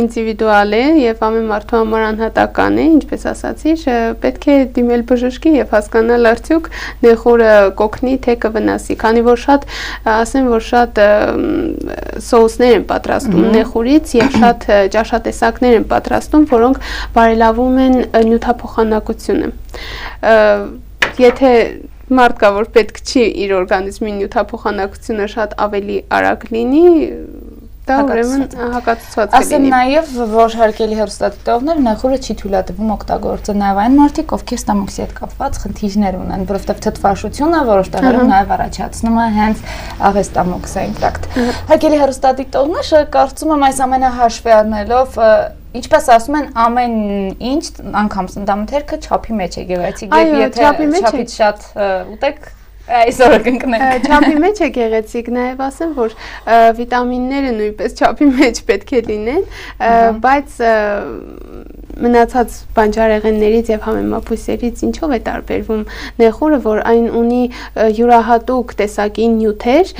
ինդիվիդուալ է եւ ամեն մարդու համար անհատական է, ինչպես ասացի, պետք է դիմել բժշկի եւ հասկանալ արդյոք նեխուրը կօգնի թե կվնասի, քանի որ շատ ասեմ որ շատ սոուսներ են պատրաստում նեխուրից եւ շատ ճաշատեսակներ են պատրաստում, որոնք բարելավում են նյութափոխանակությունը։ Եթե մարդ կա, որ պետք չի իր օրգանիզմի նյութափոխանակությունը շատ ավելի արագ լինի, դա ուրեմն հակացված կլինի։ Ասեմ նաև, որ հարկելի հեռուստադիտողներ նեխուրը չի թույլատրվում օգտագործել նաև այն մարդիկ, ովքեր ստամոքսի հետ կապված խնդիրներ ունեն, որովհետև թթվաշությունը որոշ տեղերում նաև առաջացնում է հենց աղեստամոքսային տրակտ։ Հարկելի հեռուստադիտողները կարծում եմ այս ամենը հաշվի առնելով, ինչպես ասում են, ամեն ինչ անգամ սննդամթերքը չափի մեջ է գեղեցիկ, եթե չափից շատ ուտեք այսօր կընկնենք։ Չափի մեջ է գեղեցիկ, նաև ասեմ, որ վիտամինները նույնպես չափի մեջ պետք է լինեն, բայց մնացած բանջարեղեններից եւ համեմապույսերից ինչով է տարբերվում նեխուրը, որ այն ունի յուրահատուկ տեսակի նյութեր,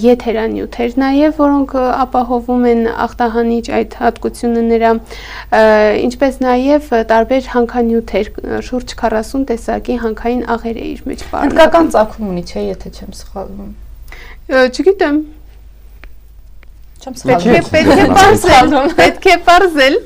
եթերանյութեր նաև, որոնք ապահովում են ախտահանիչ այդ հատկությունը նրա, ինչպես նաև տարբեր հանքանյութեր, շուրջ 40 տեսակի հանքային աղեր է իր մեջ պարունակում։ Հնդկական ծագում ունի, չէ, եթե չեմ սխալվում։ Չգիտեմ։ Չեմ սխալվում։ Պետք է պարզել։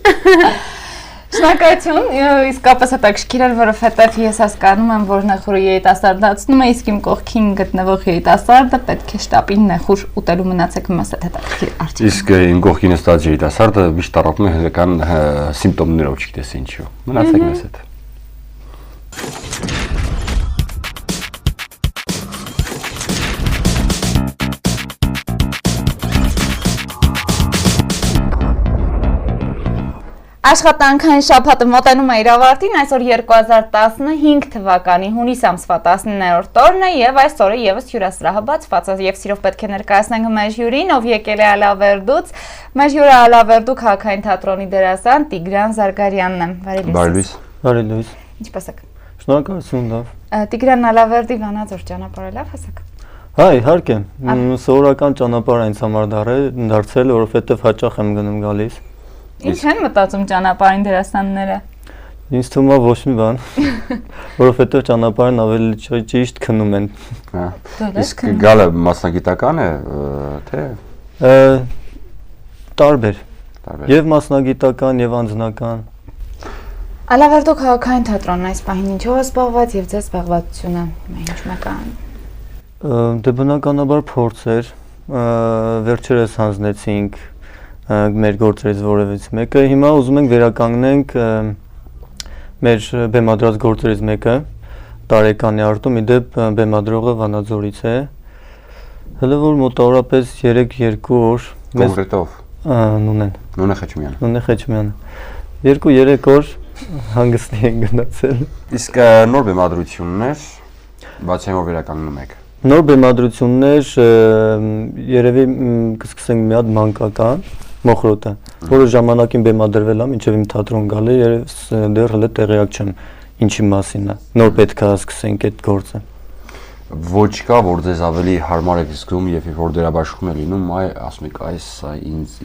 Շնորհակալություն, իսկապես հետաքրքիր էր, որովհետև ես հասկանում եմ, որ նեխուրը երիտասարդացնում է, իսկ իմ կողքին գտնվող երիտասարդը պետք է շտապին նեխուր ուտելու մնացեք մեզ հետաքրքիր արդյունք։ Իսկ իմ կողքին նստած երիտասարդը միշտ առապում է հերական սիմպտոմներով, չգիտես ինչու։ Մնացեք մեզ հետ։ Աշխատանքային շաբաթը մոտենում է իր ավարտին, այսօր 2015 թվականի հունիս ամսվա 19-րդ օրն է եւ այս օրը եւս հյուրասրահը բացված է եւ սիրով պետք է ներկայացնենք մեր հյուրին, ով եկել է Ալավերդուց։ Մեր հյուրը Ալավերդու քաղաքային թատրոնի դերասան Տիգրան Զարգարյանն է։ Բարի լույս։ Բարի լույս։ Ինչպե՞ս եք։ Շնորհակալություն, լավ։ Տիգրան Ալավերդի Վանաձոր ճանապարհը լավ հասակ։ Հա, իհարկե։ Սովորական ճանապարհ ինձ համար դարձել, որովհետեւ հաճախ եմ գնում գալիս։ Ինչ են մտածում ճանապարհին դերասանները։ Ինձ թվում է ոչ մի բան, որովհետեւ ճանապարհն ավելի ճիշտ քնում են։ Հա։ Իսկ գալը մասնագիտական է, թե տարբեր։ Եվ մասնագիտական, եւ անձնական։ Ալավերդու քաղաքային թատրոնն այս պահին ինչով է զբաղված եւ ձեզ զբաղվածությունը ինչ մեկան։ Դե բնականաբար փորձեր, վերջերս հանձնեցինք մեր գործերից որևէց մեկը, հիմա ուզում ենք վերականգնենք մեր բեմադրած գործերից մեկը, տարեկանի արտում, իդեպ բեմադրողը Վանաձորից է, հələ որ մոտավորապես 3-2 օր կոնկրետով Նունե Խեչմյանը 2-3 օր հանգստի են գնացել։ Իսկ նոր բեմադրություններ, բացի որ վերականգնում եք։ Նոր բեմադրություններ երևի կսկսենք մի հատ մանկական Մոխրոտը, որը ժամանակին բեմադրվել է, մինչև իմ թատրոն գալը, դեռ հələ տեղյակ չեմ ինչի մասին է։ Նոր պետք է սկսենք այդ գործը։ Ոչ կա, որ ձեզ ավելի հարմար եք զգում եւ որ դերաբաշխում է լինում, ասում եք, այս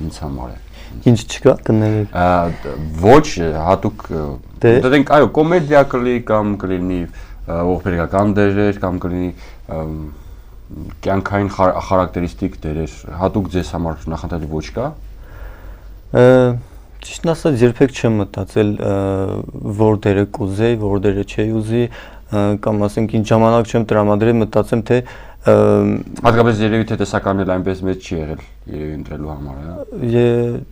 ինձ համար է։ Ինչ չկա, կներեք։ Ոչ հատուկ, դենք այո, կոմեդիա կլինի կամ կլինի ողբերգական դերեր կամ կլինի կյանքային խարակտերիստիկ դերեր, հատուկ ձեզ համար նախընտրելի ոչ կա։ Ճիշտն ասած երբեք չեմ մտածել որ դերը կուզեի, որ դերը չէի ուզի, կամ ասենք ինչ ժամանակ չեմ տրամադրել, մտածեմ թե հատկապես երևի թե տեսականն էլ այնպես մեծ չի եղել երևի ընտրելու համար, հա։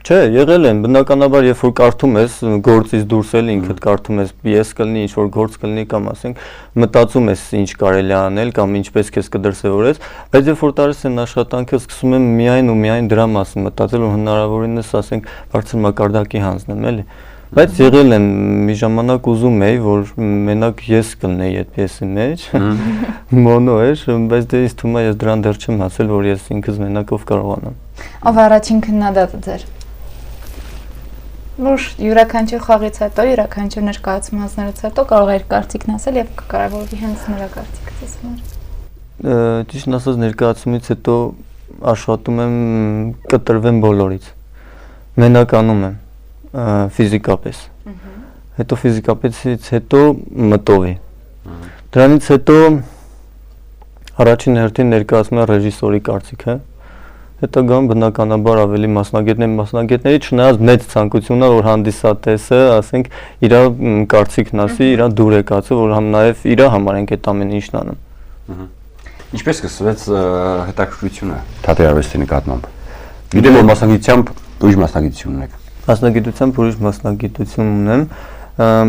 Չէ, եղել են, բնականաբար երբ որ կարդում ես գործից դուրս էլ ինքդ կարդում ես պիես կլինի, ինչ որ գործ կլինի կամ ասենք մտածում ես ինչ կարելի է անել կամ ինչպես քեզ կդրսևորես, բայց երբ որ տարես են աշխատանքը սկսում եմ միայն ու միայն դրա մասին մտածել, որ հնարավորինս ասենք բարձր մակարդակի հանձնեմ, էլի։ Բայց եղել են մի ժամանակ ուզում էի, որ մենակ ես կլնեի այդ պիեսի մեջ, մոնո էր, բայց դե ինձ թվում է ես դրան դեռ չեմ հասել, որ ես ինքս մենակով կարողանամ։ Ով առաջին քննադատը ձեր։ Որ յուրաքանչյուր խաղից հետո, յուրաքանչյուր ներկայացումներից հետո կարող է իր կարծիքն ասել եւ կկարևորվի հենց նրա կարծիքը ձեզ համար։ Ճիշտն ասած ներկայացումից հետո աշխատում եմ կտրվեմ բոլորից։ Մենականում եմ ֆիզիկապես, հետո ֆիզիկապեսից հետո մտովի, դրանից հետո առաջին հերթին ներկայացում է ռեժիսորի կարծիքը, հետո գամ բնականաբար ավելի մասնագետների չնայած մեծ ցանկությունն է, որ հանդիսատեսը, ասենք, իր կարծիքն ասի, իր դուր եկածը, որ նաև իր համար ենք այդ ամեն ինչն անում։ Ինչպես սկսվեց հետաքրքրությունը թատերարվեստի նկատմամբ։ Գիտեմ, որ մասնագիտությամբ ուրիշ մասնագիտություն ունեք։ Մասնագիտությամբ ուրիշ մասնագիտություն ունեմ,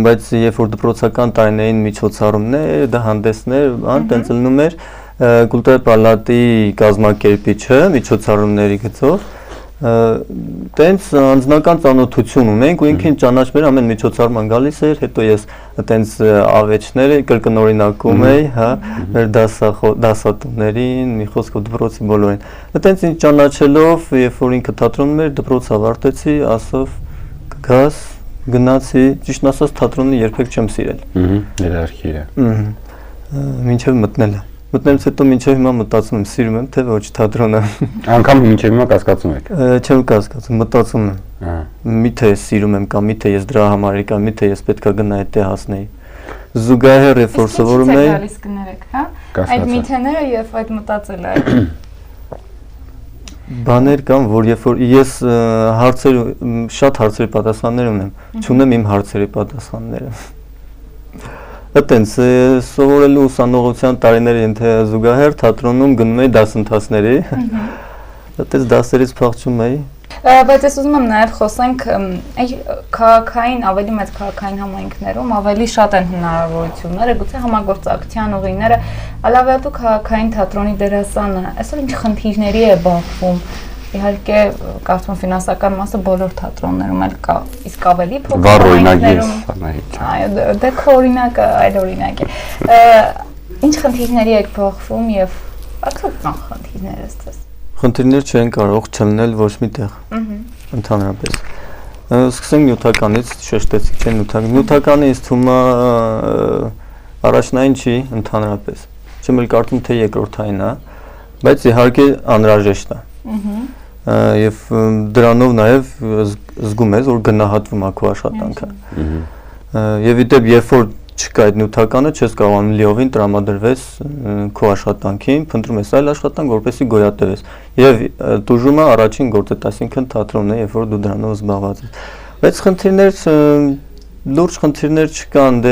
բայց երբ որ դպրոցական տարիներին միջոցառումներ, դա հանդեսներ, տենց լնում էր կուլտուրայի պալատի կազմակերպիչը միջոցառումների գծով, տենց անձնական ծանոթություն ունենք ու ինքին ճանաչում էր ամեն միջոցառման գալիս էր, հետո ես տենց ավեճները կրկնօրինակում էի, հա, մեր դասատուներին, մի խոսքով դպրոցի բոլորին։ Տենց ինձ ճանաչելով, երբ որ ինքը թատրոնում էր, դպրոց ավարտեցի, ասով կգաս, գնացի, ճիշտ ասած թատրոնը երբեք չեմ սիրել։ Ներարքիրը։ Մինչև մտնելը։ Մտնելուց հետո մինչև հիմա մտածում եմ, սիրում եմ, թե ոչ թատրոնը։ Անկամ մինչև հիմա կասկածում եք։ Չեմ կասկածում, մտածում եմ։ Միթե սիրում եմ կամ միթե ես դրա համար էի կամ միթե ես պետքա գնայի դե հասնեի։ Զուգահեռ երբ որ սովորում էի, գալիս կներեք, հա։ Այդ միթեները եւ այդ մտածելը։ Բաներ կան, որ երբ որ ես շատ հարցերի պատասխաններ ունեմ, չունեմ իմ հարցերի պատասխանները։ Այտենց սովորելու ուսանողության տարիների զուգահեռ թատրոնում գնում էի դասընթացների, այտենց դասերից փախչում էի։ Բայց ես ուզում եմ նաև խոսենք քաղաքային, ավելի մեծ քաղաքային համայնքներում ավելի շատ են հնարավորությունները, գուցե համագործակցության ուղիները, Ալավիատու քաղաքային թատրոնի դերասանը, այսօր ինչ խնդիրների է բախվում։ Իհարկե, կարծում եմ ֆինանսական մասը բոլոր թատրոններում էլ կա, իսկ ավելի փոքր համայնքներում։ Այո, դե քո օրինակը այլ օրինակ է։ Ինչ խնդիրների եք բախվում եւ արդյոք կան խնդիրներ ըստ Խնդիրներ չեն կարող չմնել ոչ մի տեղ։ Ընդհանրապես։ Սկսենք նյութականից, շեշտեցիք չէ նյութականը ինձ թվում է առաջնային չի ընդհանրապես։ Չեմ էլ կարծում թե երկրորդային է, բայց իհարկե անհրաժեշտ է։ Եվ դրանով նաև զգում ես, որ գնահատվում է քո աշխատանքը։ Եվ իդեպ երբ որ չկա այդ նյութականը, չես կարողանում լիովին տրամադրվես քո աշխատանքին, փնտրում ես այլ աշխատանք, որպեսզի գոյատևես։ Եվ տուժումը առաջին գործը, այսինքն թատրոնն է, երբ որ դու դրանով զբաղված ես։ Բայց խնդիրներ լուրջ խնդիրներ չկան, դե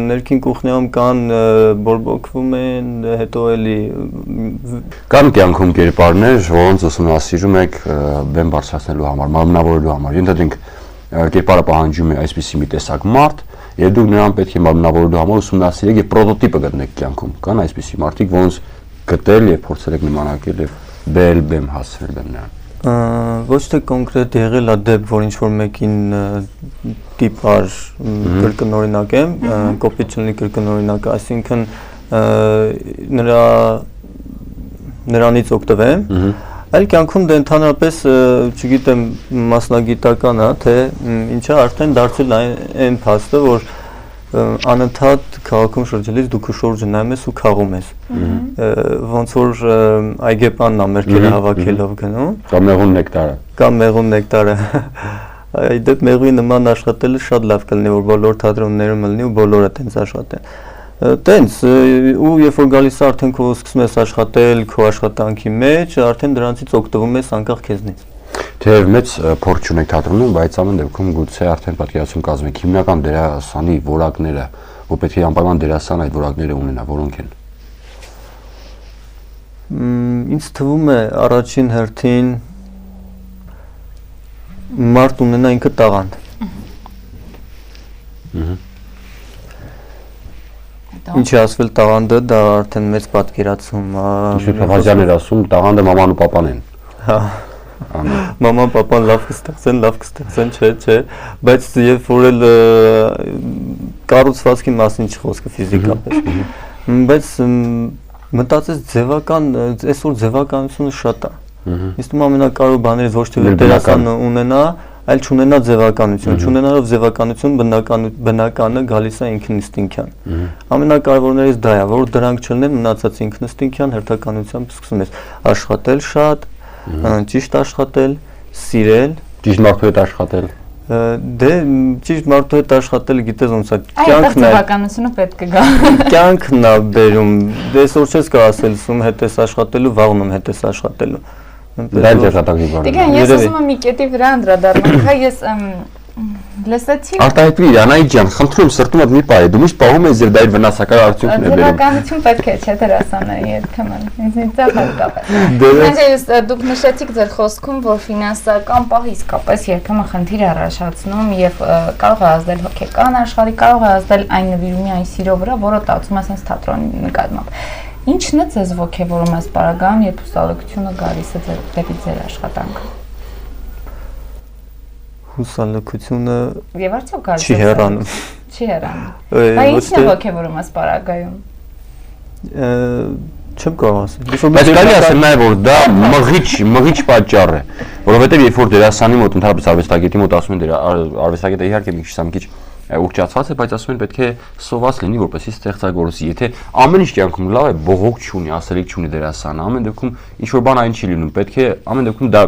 ներքին կուխնիայում կան, բորբոքվում են, հետո էլի կան կյանքում կերպարներ, որոնց ուսումնասիրում եք բեմ բարձրացնելու համար, մարմնավորելու համար։ Ենթադրենք կերպարը պահանջում է այսպիսի մի տեսակ մարդ, եւ դուք նրան պետք է մարմնավորելու համար ուսումնասիրեք եւ պրոտոտիպը գտնեք կյանքում։ Կան այսպիսի մարդիկ, որոնց գտել եւ փորձել եք նմանակել եւ բերել բեմ հասցնել բեմ նրան։ Ոչ թե կոնկրետ եղել է դեպք, որ ինչ-որ մեկին տիպար կրկնօրինակեմ, կոպիտ չլինի կրկնօրինակը, այսինքն նրանից օգտվեմ, այլ կյանքում դե ընդհանրապես, չգիտեմ, մասնագիտական է, թե ինչա արդեն դարձել այն փաստը, որ անընդհատ քաղաքում շրջելիս դու քո շուրջը նայում ես ու քաղում ես։ Ոնց որ այգեպանն է մերկերը հավաքելով գնում։ Կամ մեղուն նեկտարը։ Կամ մեղուն նեկտարը։ Այդպես մեղուի նման աշխատելը շատ լավ կլինի, որ բոլոր թատրոններում լինի ու բոլորը տենց աշխատեն։ Տենց ու երբ որ գալիս է արդեն քո սկսում ես աշխատել քո աշխատանքի մեջ, արդեն դրանից օգտվում ես անկախ քեզնից։ Թեև մեծ փորձ ունեք թատրոնում, բայց ամեն դեպքում գուցե արդեն պատկերացում կազմեք հիմնական դերասանի որակները, որ պետք է անպայման դերասան այդ որակները ունենա, որոնք են։ Ինձ թվում է առաջին հերթին մարդ ունենա ինքը տաղանդ։ Ինչի ասվել տաղանդը, դա արդեն մեծ պատկերացում է։ Ինչ Փոխազյանն էր ասում, տաղանդը մաման ու պապան են։ Հա։ Մաման, պապան լավ կստեղծեն, չէ, բայց երբ որ էլ կառուցվածքի մասին չխոսքը ֆիզիկապես, բայց մտածես ձևական, այսօր ձևականությունը շատ է։ Իսկ ամենակարևոր բաներից ոչ թե դերասան ունենա, այլ չունենա ձևականություն, չունենալով ձևականություն բնականը գալիս է ինքնըստինքյան։ Ամենակարևորներից դա է, որ դրանք չլինեն, մնացած ինքնըստինքյան հերթականությամբ սկսում ես աշխատել շատ, ճիշտ աշխատել, սիրել, ճիշտ մարդու հետ աշխատել։ Դե ճիշտ մարդու հետ աշխատելը գիտես ոնց է, կյանքն է։ Այդ ձևականությունը պետք է գա։ Կյանքն է բերում։ Դե այսօր չես կարասել սում հետ ես աշխատելու, վաղնում հետ ես աշխատելու։ Դա ձեր աշխատանքի բանը։ Դե ես ուզում եմ մի կետի վրա անդրադառնալ, քա ես Լսեցի։ Արտահայտվի Անահիտ ջան, խնդրում սրտումդ մի պահ, դու միշտ պահում ես եւ դա իր վնասակար արդյունքն է բերում։ Ձևականություն պետք է չէ դերասանների երբեմն։ Ինձ հատկապես։ Դուք նշեցիք ձեր խոսքում, որ ֆինանսական պահը իսկապես երբեմն խնդիր առաջացնում եւ կարող է ազդել հոգեկան աշխարհի, կարող է ազդել այն նվիրումի, այն սիրո վրա, որը տածում է sense թատրոնի նկատմամբ։ Ինչն է ձեզ ոգևորում այս պարագայում, երբ հուսալքությունը գալիս է դեպի ձեր աշխատանքը։ Հուսալքությունը Եվ արդյոք գալիս չի հեռանում։ Չի հեռանում։ Բայց ինչն է ոգևորում այս պարագայում։ Չեմ կարող ասել։ Բայց կարելի ասել նաև որ դա մղիչ պատճառ է, որովհետև երբ որ դերասանի մոտ ընդհանրապես արվեստագետի մոտ ասում են արվեստագետը իհարկե մի քիչ ուղղճացված է, բայց ասում են պետք է սոված լինի, որպեսզի ստեղծագործի։ Եթե ամեն ինչ կյանքում լավ է, բողոք չունի, ասելիք չունի դերասանը, ամեն դեպքում ինչ որ բան այն չի լինում, պետք է ամեն դեպքում դա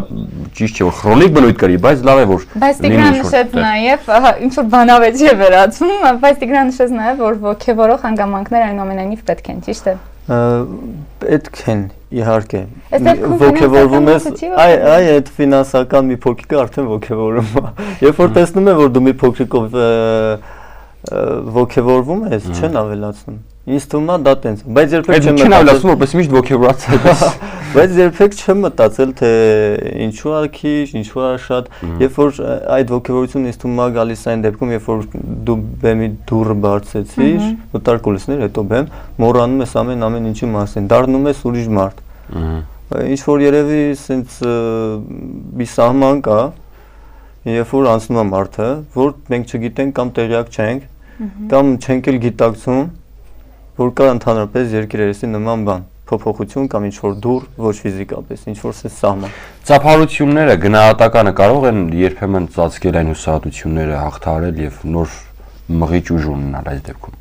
ճիշտ չէ որ քրոնիկ բնույթ կրի, բայց լավ է որ Բայց Տիգրան նշեց նաև, ինչ որ բանավեճ է վերածվում, բայց Տիգրան նշեց նաև որ ոգևորող հանգամանքներ այնուամենայնիվ պետք են, ճիշտ է։ Պետք են, իհարկե։ Ոգևորվում ես, այդ ֆինանսական մի փոքրիկը արդեն ոգևորում է։ Երբ որ տեսնում եմ, որ դու մի փոքրիկով ոգևորվում ես, չեն ավելացնում։ Ինձ թվում է դա տենց, բայց երբեք չեմ ավելացնում, որպես միշտ ոգևորած ես։ Բայց երբեք չեմ մտածել, թե ինչու է քիչ, ինչու է շատ, երբ որ այդ ոգևորությունը ինձ թվում է գալիս այն դեպքում, երբ որ դու բեմի դուռը բարձեցիր, մտար կուլիսներ, հետո բեմ, մոռանում ես ամեն ինչի մասին, դառնում ես ուրիշ մարդ։ Ինչ որ երևի սենց մի սահման կա, երբ որ անցնում է մարդը, որ մենք չգիտենք կամ տեղյակ չենք, կամ չենք էլ գիտակցում, որ կա ընդհանրապես երկրերեսի նման բան, փոփոխություն կամ ինչ որ դուռ, ոչ ֆիզիկապես, ինչ որ սահման։ Ծափարությունները գնահատականը կարող են երբեմն ծածկել այն հուսահատությունները, հաղթահարել եւ նոր մղիչ ուժ ունենալ այս դեպքում։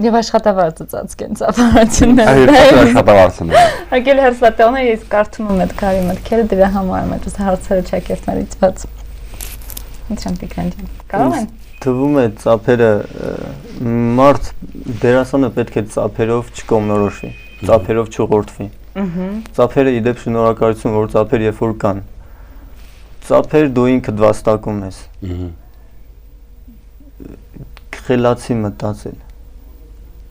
Եվ աշխատավարձը ծածկեն ծափարությունները։ Այո, աշխատավարձը։ Ակել հերսատոնը ես կարդում եմ այդ քարի մտքերը դրա համար եմ այդ հարցերը ճակերտներից բաց։ Ինչ Տիգրան ջան, կարող են։ Թվում է ծափերը մարդ դերասանը պետք է ծափերով չկողմնորոշվի, ծափերով չուղղորդվի։ Ծափերը իդեպ շնորհակալություն, որ ծափեր երբ որ կան։ Ծափեր դու ինքդ վաստակում ես։ Խելացի մտածել,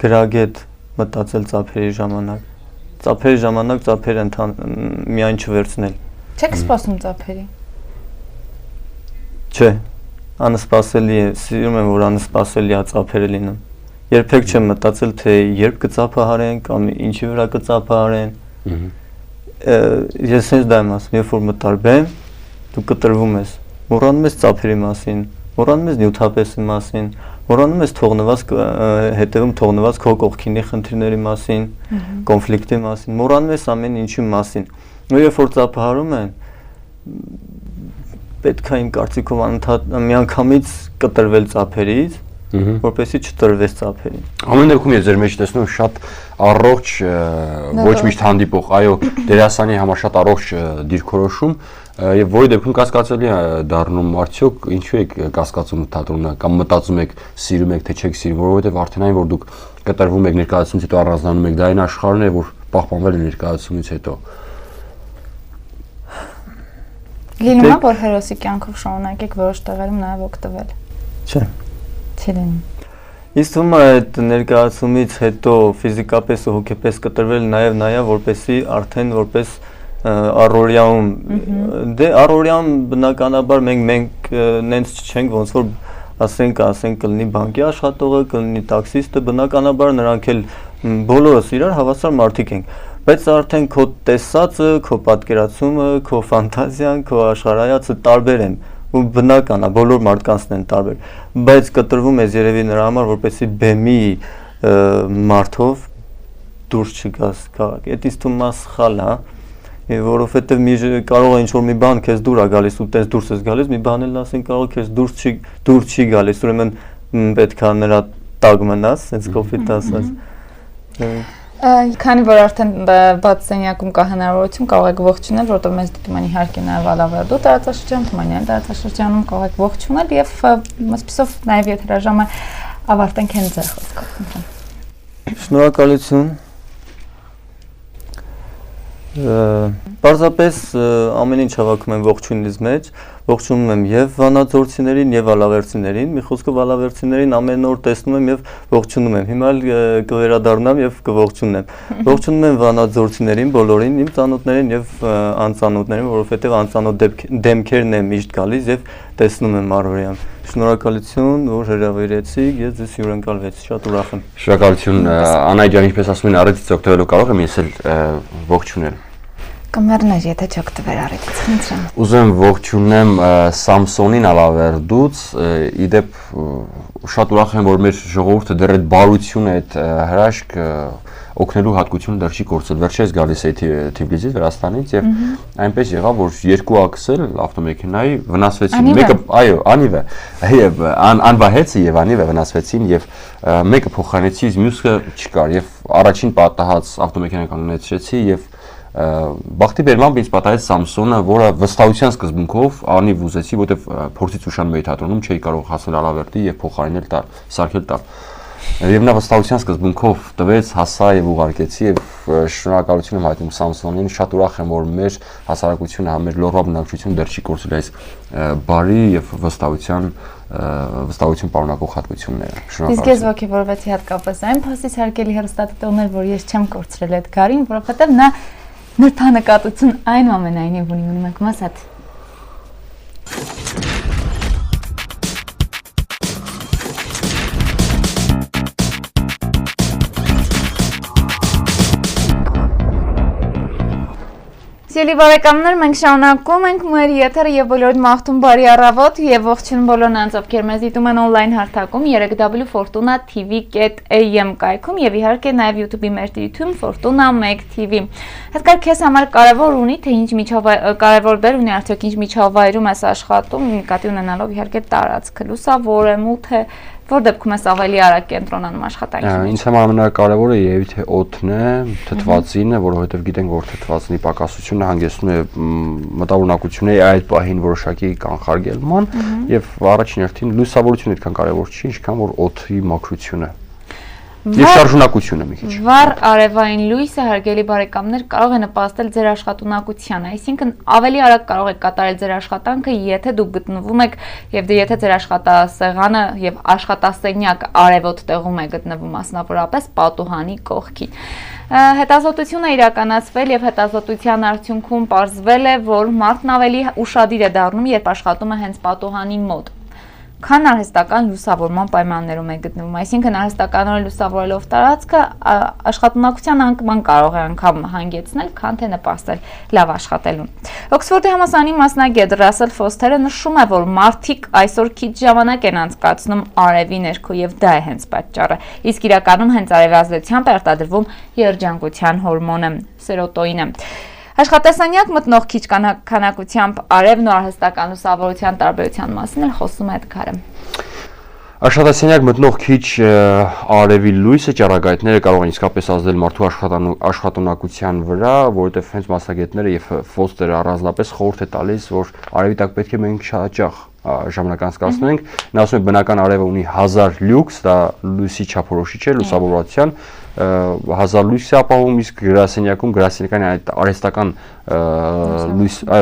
գրագետ մտածել ծափերի ժամանակ։ Ծափերի ժամանակ ծափերը միայն չվերցնել։ Չեք սպասում ծափերի։ Չէ, անսպասելի է, սիրում եմ որ անսպասելի է ծափերը լինում։ Երբեք չեմ մտածել թե երբ կծափահարեն կամ ինչի վրա կծափահարեն։ Ես հենց դա եմ ասում, երբ որ մտարբեմ, դու կտրվում ես, մոռանում ես ծափերի մասին, մոռանում ես նյութապեսի մասին, մոռանում ես հետևում թողնված քո կողքինի խնդիրների մասին, կոնֆլիկտի մասին, մոռանում ես ամեն ինչի մասին։ Ու երբ որ ծափահարում են, պետք է իմ կարծիքով միանգամից կտրվել ծափերից, որպեսզի չտրվես ծափերին։ Ամեն դեպքում ես ձեր մեջ տեսնում շատ առողջ, ոչ միշտ հանդիպող, այո, դերասանի համար շատ առողջ դիրքորոշում եւ որի դեպքում կասկածելի է դառնում արդյոք ինչու եք կասկածում թատրոնը կամ մտածում եք սիրում եք թե չեք սիրում, որովհետեւ արդեն այն որ դուք կտրվում եք ներկայացումից հետո առանձնանում եք դա այն աշխարհն է որ պահպանվել է ներկայացումից հետո։ Լինում է որ հերոսի կյանքով շարունակեք որոշ տեղերում նաև օգտվել։ Չէ։ Չի լինում։ Ինձ թվում է այդ ներկայացումից հետո ֆիզիկապես ու հոգեպես կտրվել նաև որպեսի արդեն որպես առօրյայում դե առօրյայում բնականաբար մենք նենց չենք ոնց որ ասենք կլինի բանկի աշխատողը, կլինի տաքսիստը, բնականաբար նրանք էլ բոլորս իրար հավասար մարդիկ ենք, բայց արդեն քո տեսածը, քո պատկերացումը, քո ֆանտազիան, քո աշխարհայացը տարբեր են ու բնական է, բոլոր մարդկանցն են տարբեր, բայց կտրվում ես երևի նրա համար, որպեսզի բեմի մարդով դուրս չգաս քաղաք։ Այդ ինձ թվում է սխալ է, որովհետև կարող է ինչ-որ մի բան քեզ դուր է գալիս ու տես դուրս ես գալիս, մի բան էլ ասեն կարող քեզ դուրս չի գալիս, ուրեմն պետք է նրա տակ մնաս, հենց կոպիտ ասած։ Քանի որ արդեն բաց սենյակում կա հնարավորություն կարող եք ողջունել, որովհետև մեզ դիտում են իհարկե նաև Ալավերդու տարածաշրջան, Թումանյան տարածաշրջանում կարող եք ողջունել եւ այսպեսով նաև եթերաժամը ավարտենք հենց ձեր խոսքով։ Շնորհակալություն։ Պարզապես ամեն ինչ հավաքում եմ ողջունից մեջ, ողջունում եմ եւ վանաձորցիներին եւ ալավերցիներին, մի խոսքով ալավերցիներին ամեն օր տեսնում եմ եւ ողջունում եմ։ Հիմա կվերադառնամ եւ կողջունեմ։ Ողջունում եմ վանաձորցիներին, բոլորին, իմ ծանոթներին եւ անծանոթներին, որովհետեւ անծանոթ դեմքերն են միշտ գալիս եւ տեսնում եմ առօրյան։ Շնորհակալություն, որ հրավիրեցիք, ես ձեզ հյուրընկալվեցի, շատ ուրախ եմ։ Շնորհակալություն Անայ ջան, ինչպես ասում են, առիթից օգտվելու կարող եմ ես էլ ողջունել։ Կմեռներ, եթե չօգտվեր առիթից, խնդրեմ։ Ուզում ողջունեմ Սամսոնին Ալավերդուց, իդեպ շատ ուրախ եմ, որ մեր ժողովուրդը դեռ այդ բարությունը, այդ հրաշք օգնելու հատկությունը դեռ չի կորցրել։ Վերջերս գալիս էի Թիֆլիսից, Վրաստանից եւ այնպես եղավ, որ երկու աքսել ավտոմեքենայի վնասվեցին։ Մեկը, այո, Անիվը եւ Անվահեցը եւ Անիվը վնասվեցին եւ մեկը փոխանցի, մյուսը չկար եւ առաջին պատահած ավտոմեքենան կանոնեցրեցի եւ Բախտի բերմամբ ինձ պատահեց Սամսոնը, որը վստահության սկզբունքով Անիվ ուզեցի, որտեվ փորձից ուշանում էի թատրոնում, չէի կարող հասնել Ալավերդի եւ փոխարինել տալ, սարքել տալ։ Եվ նա վստահության սկզբունքով տվեց, հասա եւ ուղարկեցի եւ շնորհակալություն եմ հայտնում Սամսոնին, շատ ուրախ եմ, որ մեր հասարակությունը, մեր լոռա բնակչությունը դեռ չի կորցրել այս բարի եւ վստահություն պարունակող հատկությունները։ Շնորհակալություն։ Իսկ ես ողջավորվեցի հատկապես այն փաստից հարգելի հեռուստադիտողներ, որ ես չեմ կորցրել այդ գարին, որովհետեւ նա նրբանկատություն այնուամենայնիվ ունի, ունի մենք մասած։ Սիրելի բարեկամներ, մենք շարունակում ենք մեր եթերը եւ բոլորիդ մաղթում բարի առավոտ եւ ողջույն բոլոր նրանց, ովքեր մեզ դիտում են on-line հարթակում 3w.fortuna.tv.am կայքում եւ իհարկե նաեւ YouTube-ի մեր դիտում Fortuna 1 TV։ Հետո քեզ համար կարեւոր ունի, թե ինչ կարեւոր դեր ունի արդյոք ինչ միջավայրում ես աշխատում, նկատի ունենալով իհարկե տարածքը, լուսավոր է, մութ է, որ դեպքում ես ավելի արագ կենտրոնանում աշխատանքի մեջ։ Ինձ համար ամենակարևորը երևի թե օդն է, թթվածինը, որովհետև գիտենք, որ թթվածինի պակասությունը հանգեցնում է մտավորնակությունների այդ պահին որոշակի կանխարգելման եւ առաջին հերթին լուսավորությունը այդքան կարևոր չի, ինչքան որ օդի մաքրությունը։ Եվ շարժունակությունը մի քիչ։ Վառ արևային լույսը, հարգելի բարեկամներ, կարող է նպաստել ձեր աշխատունակությանը, այսինքն ավելի արագ կարող եք կատարել ձեր աշխատանքը, եթե դուք գտնվում եք եւ եթե ձեր աշխատասեղանը եւ աշխատասենյակը արևոտ տեղում է գտնվում, մասնավորապես պատուհանի կողքին։ Հետազոտություն է իրականացվել եւ հետազոտության արդյունքում պարզվել է, որ մարդն ավելի ուշադիր է դառնում, երբ աշխատում է հենց պատուհանի մոտ, քան արհեստական լուսավորման պայմաններում է գտնվում, այսինքն արհեստականորեն լուսավորելով տարածքը աշխատունակության անկման կարող է անգամ հանգեցնել, քան թե նպաստել լավ աշխատելուն։ Օքսֆորդի համալսարանի մասնագետ Ռասել Ֆոստերը նշում է, որ մարդիկ այսօր քիչ ժամանակ են անցկացնում արևի ներքո եւ դա է հենց պատճառը։ Իսկ իրականում հենց արևի ազդեցությամբ է արտադրվում երջանկության հորմոնը սերոտոնինը։ Աշխատասենյակ մտնող քիչ քանակությամբ արևն ու արհեստական լուսավորության տարբերության մասին էլ խոսում է Էդգարը։ Աշխատասենյակ մտնող քիչ արևի լույսը ճառագայթները կարող են իսկապես ազդել մարդու աշխատունակության վրա, որովհետև հենց մասնագետները եւ Ֆոստերը առանձնապես խորհուրդ է տալիս, որ արևի տակ պետք է մենք հաճախ ժամանակ անցկացնենք։ Նա ասում է բնական արևը ունի 1000 լյուքս, դա լույսի չափորոշիչ է լուսավորության 1000 լույս է ապահովում, իսկ գրասենյակում գրասենյակային այդ արհեստական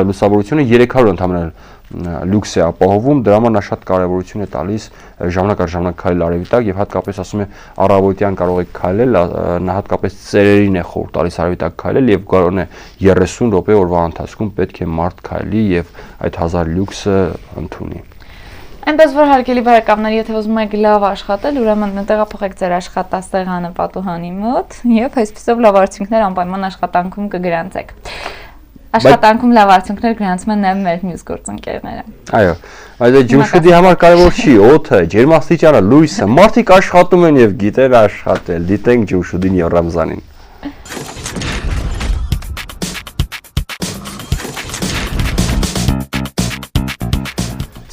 լուսավորությունը 300 ընդհանրապես լյուքս է ապահովում, դրա համար նա շատ կարևորություն է տալիս ժամանակ առ ժամանակ քայլել արևի տակ եւ հատկապես ասում է առավոտյան կարող եք քայլել, նա հատկապես ծերերին է խորհուրդ տալիս արևի տակ քայլել եւ գարուն է 30 րոպե օրվա ընթացքում պետք է մարդ քայլի եւ այդ 1000 լյուքսը ընդունի։ Այնպես որ հարգելի բարեկամներ, եթե ուզում եք լավ աշխատել, ուրեմն տեղափոխեք ձեր աշխատասեղանը պատուհանի մոտ եւ այսպեսով լավ արդյունքներ անպայման աշխատանքում կգրանցեք։ Աշխատանքում լավ արդյունքներ գրանցում են նաեւ մեր մյուս գործընկերները։ Այո, բայց ջուշուդի համար կարևոր չի օդը, ջերմաստիճանը, լույսը, մարդիկ աշխատում են եւ գիտեն աշխատել, դիտենք ջուշուդին եւ Ռամզանին։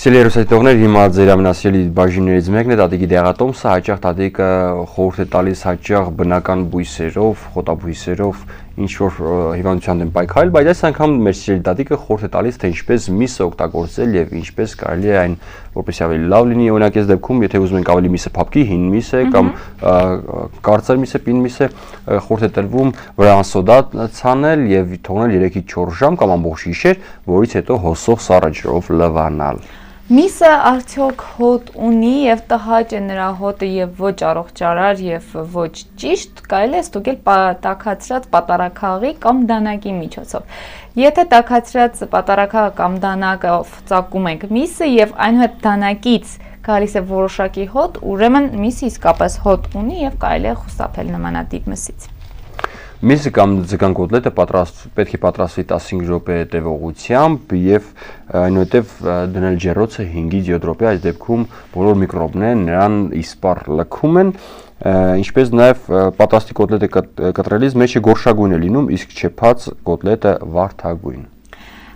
Սիրելի հեռուստադիտողներ, հիմա ձեր ամենասիրելի բաժիններից մեկն է Տատիկի դեղատոմսը, հաճախ Տատիկը խորհուրդ է տալիս հաճախ բնական բույսերով, խոտաբույսերով ինչ որ հիվանդության դեմ պայքարել, բայց այս անգամ մեր սիրելի դատիկը խորհուրդ է տալիս, թե ինչպես միսը օգտագործել եւ ինչպես կարելի է այն որպեսզի ավելի լավ լինի, օրինակ այս դեպքում, եթե ուզում ենք ավելի միսը փափկի, հին միս է կամ կարծր միս է, պին միս է, խորհուրդ է տրվում վրան սոդա ցանել եւ թողնել 3-ից 4 ժամ կամ ամբողջ գիշեր, որից հետո հոսող սառը ջրով լվանալ։ Միսը արդյոք հոտ ունի եւ տհաճ է նրա հոտը եւ ոչ առողջարար եւ ոչ ճիշտ, կարելի է ստուգել տաքացրած պատարագաղի կամ դանակի միջոցով։ Եթե տաքացրած պատարագաղը կամ դանակով ծակում ենք միսը եւ այնուհետ դանակից գալիս է որոշակի հոտ, ուրեմն միսը իսկապես հոտ ունի եւ կարելի է խուսափել նմանատիպ մսից։ Միսը կամ ձգան կոտլետը պետք է պատրաստվի 15 րոպե տևողությամբ եւ այնուհետեւ դնել ջեռոցը 5-ից 7 րոպե, այս դեպքում բոլոր միկրոբներն նրան իսպառ լքում են, ինչպես նաեւ պատրաստի կոտլետը կտրելիս մեջը գորշագույն է լինում, իսկ չեփած կոտլետը վարդագույն։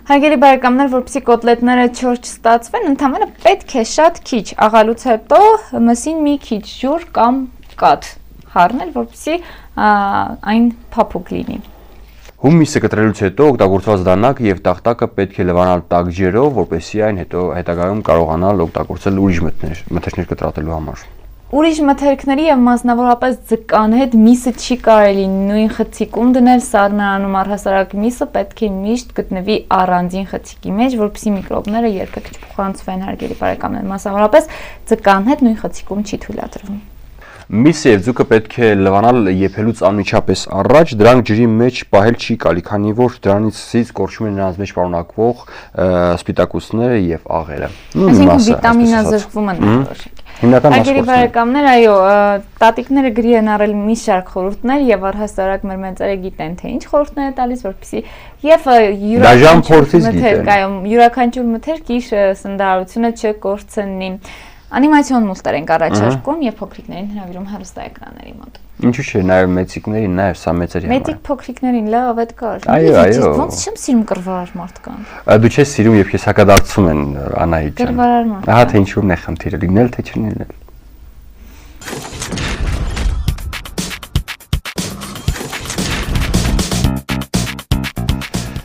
Հարգելի բարեկամներ, որպեսզի կոտլետները չոր չստացվեն, ընդհանրապես պետք է շատ քիչ աղալուց հետո մսին մի քիչ ջուր կամ կաթ խառնել, որպեսզի այն փափուկ լինի։ Հում միսը կտրելուց հետո օգտագործված դանակը եւ տախտակը պետք է լվանալ տաք ջերով, որպեսզի այն հետո հետագայում կարողանալ օգտագործել ուրիշ մթերքներ կտրատելու համար։ Ուրիշ մթերքների եւ մասնավորապես ձկան հետ միսը չի կարելի նույն խցիկում դնել, սառնարանում առհասարակ միսը պետք է միշտ գտնվի առանձին խցիկի մեջ, որպեսզի միկրոբները երբեք չփոխանցվեն, հարգելի բարեկամներ, մասնավորապես ձկան հետ նույն խցիկում չի թույլատրվում։ Միսը եւ ձուկը պետք է լվանալ եփելուց անմիջապես առաջ, դրանք ջրի մեջ պահել չի կարելի, քանի որ դրանից կորչում են նրանց մեջ պարունակվող սպիտակուցները եւ աղերը։ Այսինքն վիտամինազրկվում են որոշակի։ Հարգելի բարեկամներ, այո, տատիկները գրի են առել մի շարք խորհուրդներ եւ առհասարակ մեր մեծերը գիտեն թե ինչ խորհուրդներ է տալիս, որպեսզի եւ յուրաքանչյուր մթերք իր սննդարարությունը չկորցնի։ Անիմացիոն մուլտեր ենք առաջարկում եւ փոքրիկներին հրավիրում հեռուստաէկրանների մոտ։ Ինչու՞ չէ, նաեւ մեծիկներին, նաեւ սա մեծերի համար։ Մեծիկ փոքրիկներին լավ այդ կար։ Այո։ Ոնց չեմ սիրում կռվարար մարդկանց։ Դու չես սիրում, եւ քեզ հակադարձում են Անահիտ ջան։ Կռվարար մարդ։ Ահա թե ինչու՞ն է խնդիրը, լինել թե չլինել։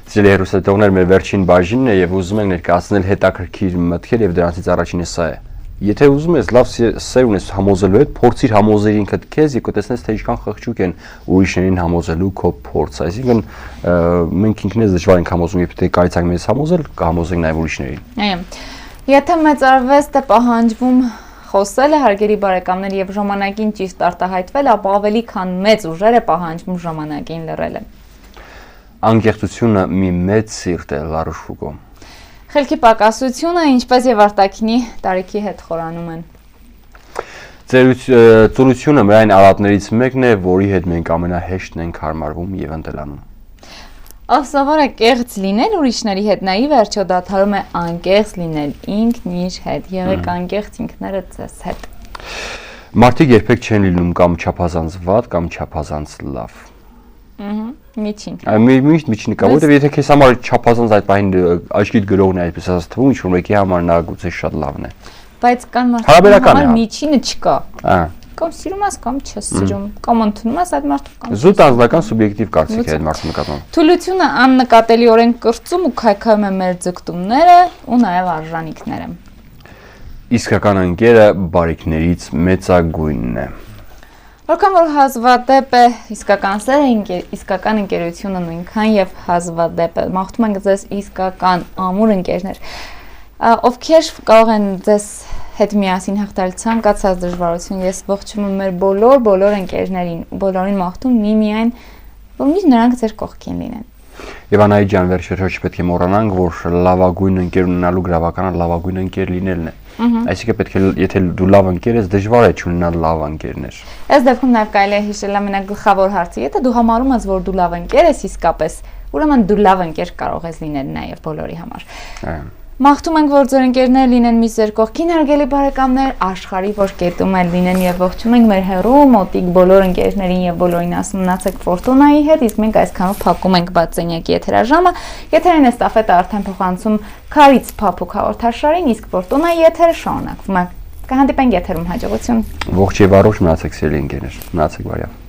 Սիրելի հեռուստատողներ, մեր վերջին բաժինն է եւ ուզում ենք ներկայացնել հետաքրքիր մտքեր եւ դրանցից առաջինը սա է։ Եթե ուզում ես լավ սեր ունես համոզելու հետ, փորձիր համոզել ինքդ քեզ եւ կտեսնես թե ինչքան խղճուկ են ուրիշներին համոզելու քո փորձը։ Այսինքն մենք ինքնից դժվար ենք համոզում, երբ թե կարիցանք մեզ համոզել, կհամոզենք նաեւ ուրիշներին։ Այո։ Եթե մեծարվեստ է պահանջվում խոսելը, հարգելի բարեկամներ, եւ ժամանակին ճիշտ արտահայտվել, ապա ավելի քան մեծ ուժեր է պահանջվում ժամանակին լռելը։ Անկեղծությունը մի մեծ սիրտ է, Լարուշ Ֆուկո։ Խելքի պակասությունը, ինչպես եւ արտաքինի տարիքի հետ խորանում են։ Ծորությունը մեր այն արատներից մեկն է, որի հետ մենք ամենահեշտն ենք հարմարվում եւ ընտելանում։ Ով է կեղծ լինել ուրիշների հետ, նա ի վերջո դադարում է անկեղծ լինել ինքն իր հետ։ Եղեք անկեղծ ինքներդ ձեզ հետ։ Մարդիկ երբեք չեն լինում կամ չափազանց վատ կամ չափազանց լավ։ Միջին։ Միշտ միջինը կա, որովհետև եթե քեզ համար չափազանց այդ բանը աչքիդ գրողն է այդպես ասած թվում, ինչ որ մեկի համար նա գուցե շատ լավն է։ Բայց կան մարդիկ, որ միջինը չկա։ Կամ սիրում ես կամ չես սիրում, կամ ընդունում ես այդ մարդու կամ։ Զուտ անձնական սուբյեկտիվ կարծիք է այդ մարդու նկատմամբ։ Թուլությունը աննկատելիորեն կրծում ու քայքայում է մեր ձգտումները ու նաև արժանինքները։ Իսկական ընկերը բարիքներից մեծագույնն է։ Որքան որ հազվադեպ է իսկական սերը, իսկական ընկերությունը նույնքան եւ հազվադեպ է։ Մաղթում ենք ձեզ իսկական ամուր ընկերներ, ովքեր կարող են ձեզ հետ միասին հաղթել ցանկացած դժվարություն։ Ես ողջունում եմ մեր բոլոր ընկերներին, բոլորին մաղթում միմիայն, որ միշտ նրանք ձեր կողքին լինեն։ Եվ Անահիտ ջան, վերջերս չպետք է մոռանանք, որ լավագույն ընկեր ունենալու գրավականը լավագույն ընկեր լինելն է։ Այսինքն պետք է, եթե դու լավ ընկեր ես, դժվար է չունենալ լավ ընկերներ։ Այս դեպքում նաև կարելի է հիշել ամենագլխավոր հարցը, եթե դու համարում ես, որ դու լավ ընկեր ես իսկապես, ուրեմն դու լավ ընկեր կարող ես լինել նաև բոլորի համար։ Մաղթում ենք, որ ձեր ընկերները լինեն մի ձեր կողքին, հարգելի բարեկամներ, աշխարհի որ կետում են լինեն եւ ողջում ենք մեր հեռու մոտիկ բոլոր ընկերներին եւ բոլորին ասում մնացեք Ֆորտունայի հետ, իսկ մենք այսքանով փակում ենք բացենյակի եթերաժամը։ Եթերային էստաֆետը արդեն փոխանցում Քարից փափուկ հաղորդաշարին, իսկ Ֆորտունայի եթերը շարունակվում է։ Կհանդիպենք եթերում հաջողություն։ Ողջ եւ առողջ մնացեք սիրելի ընկերներ։ Մնացեք բարյավ։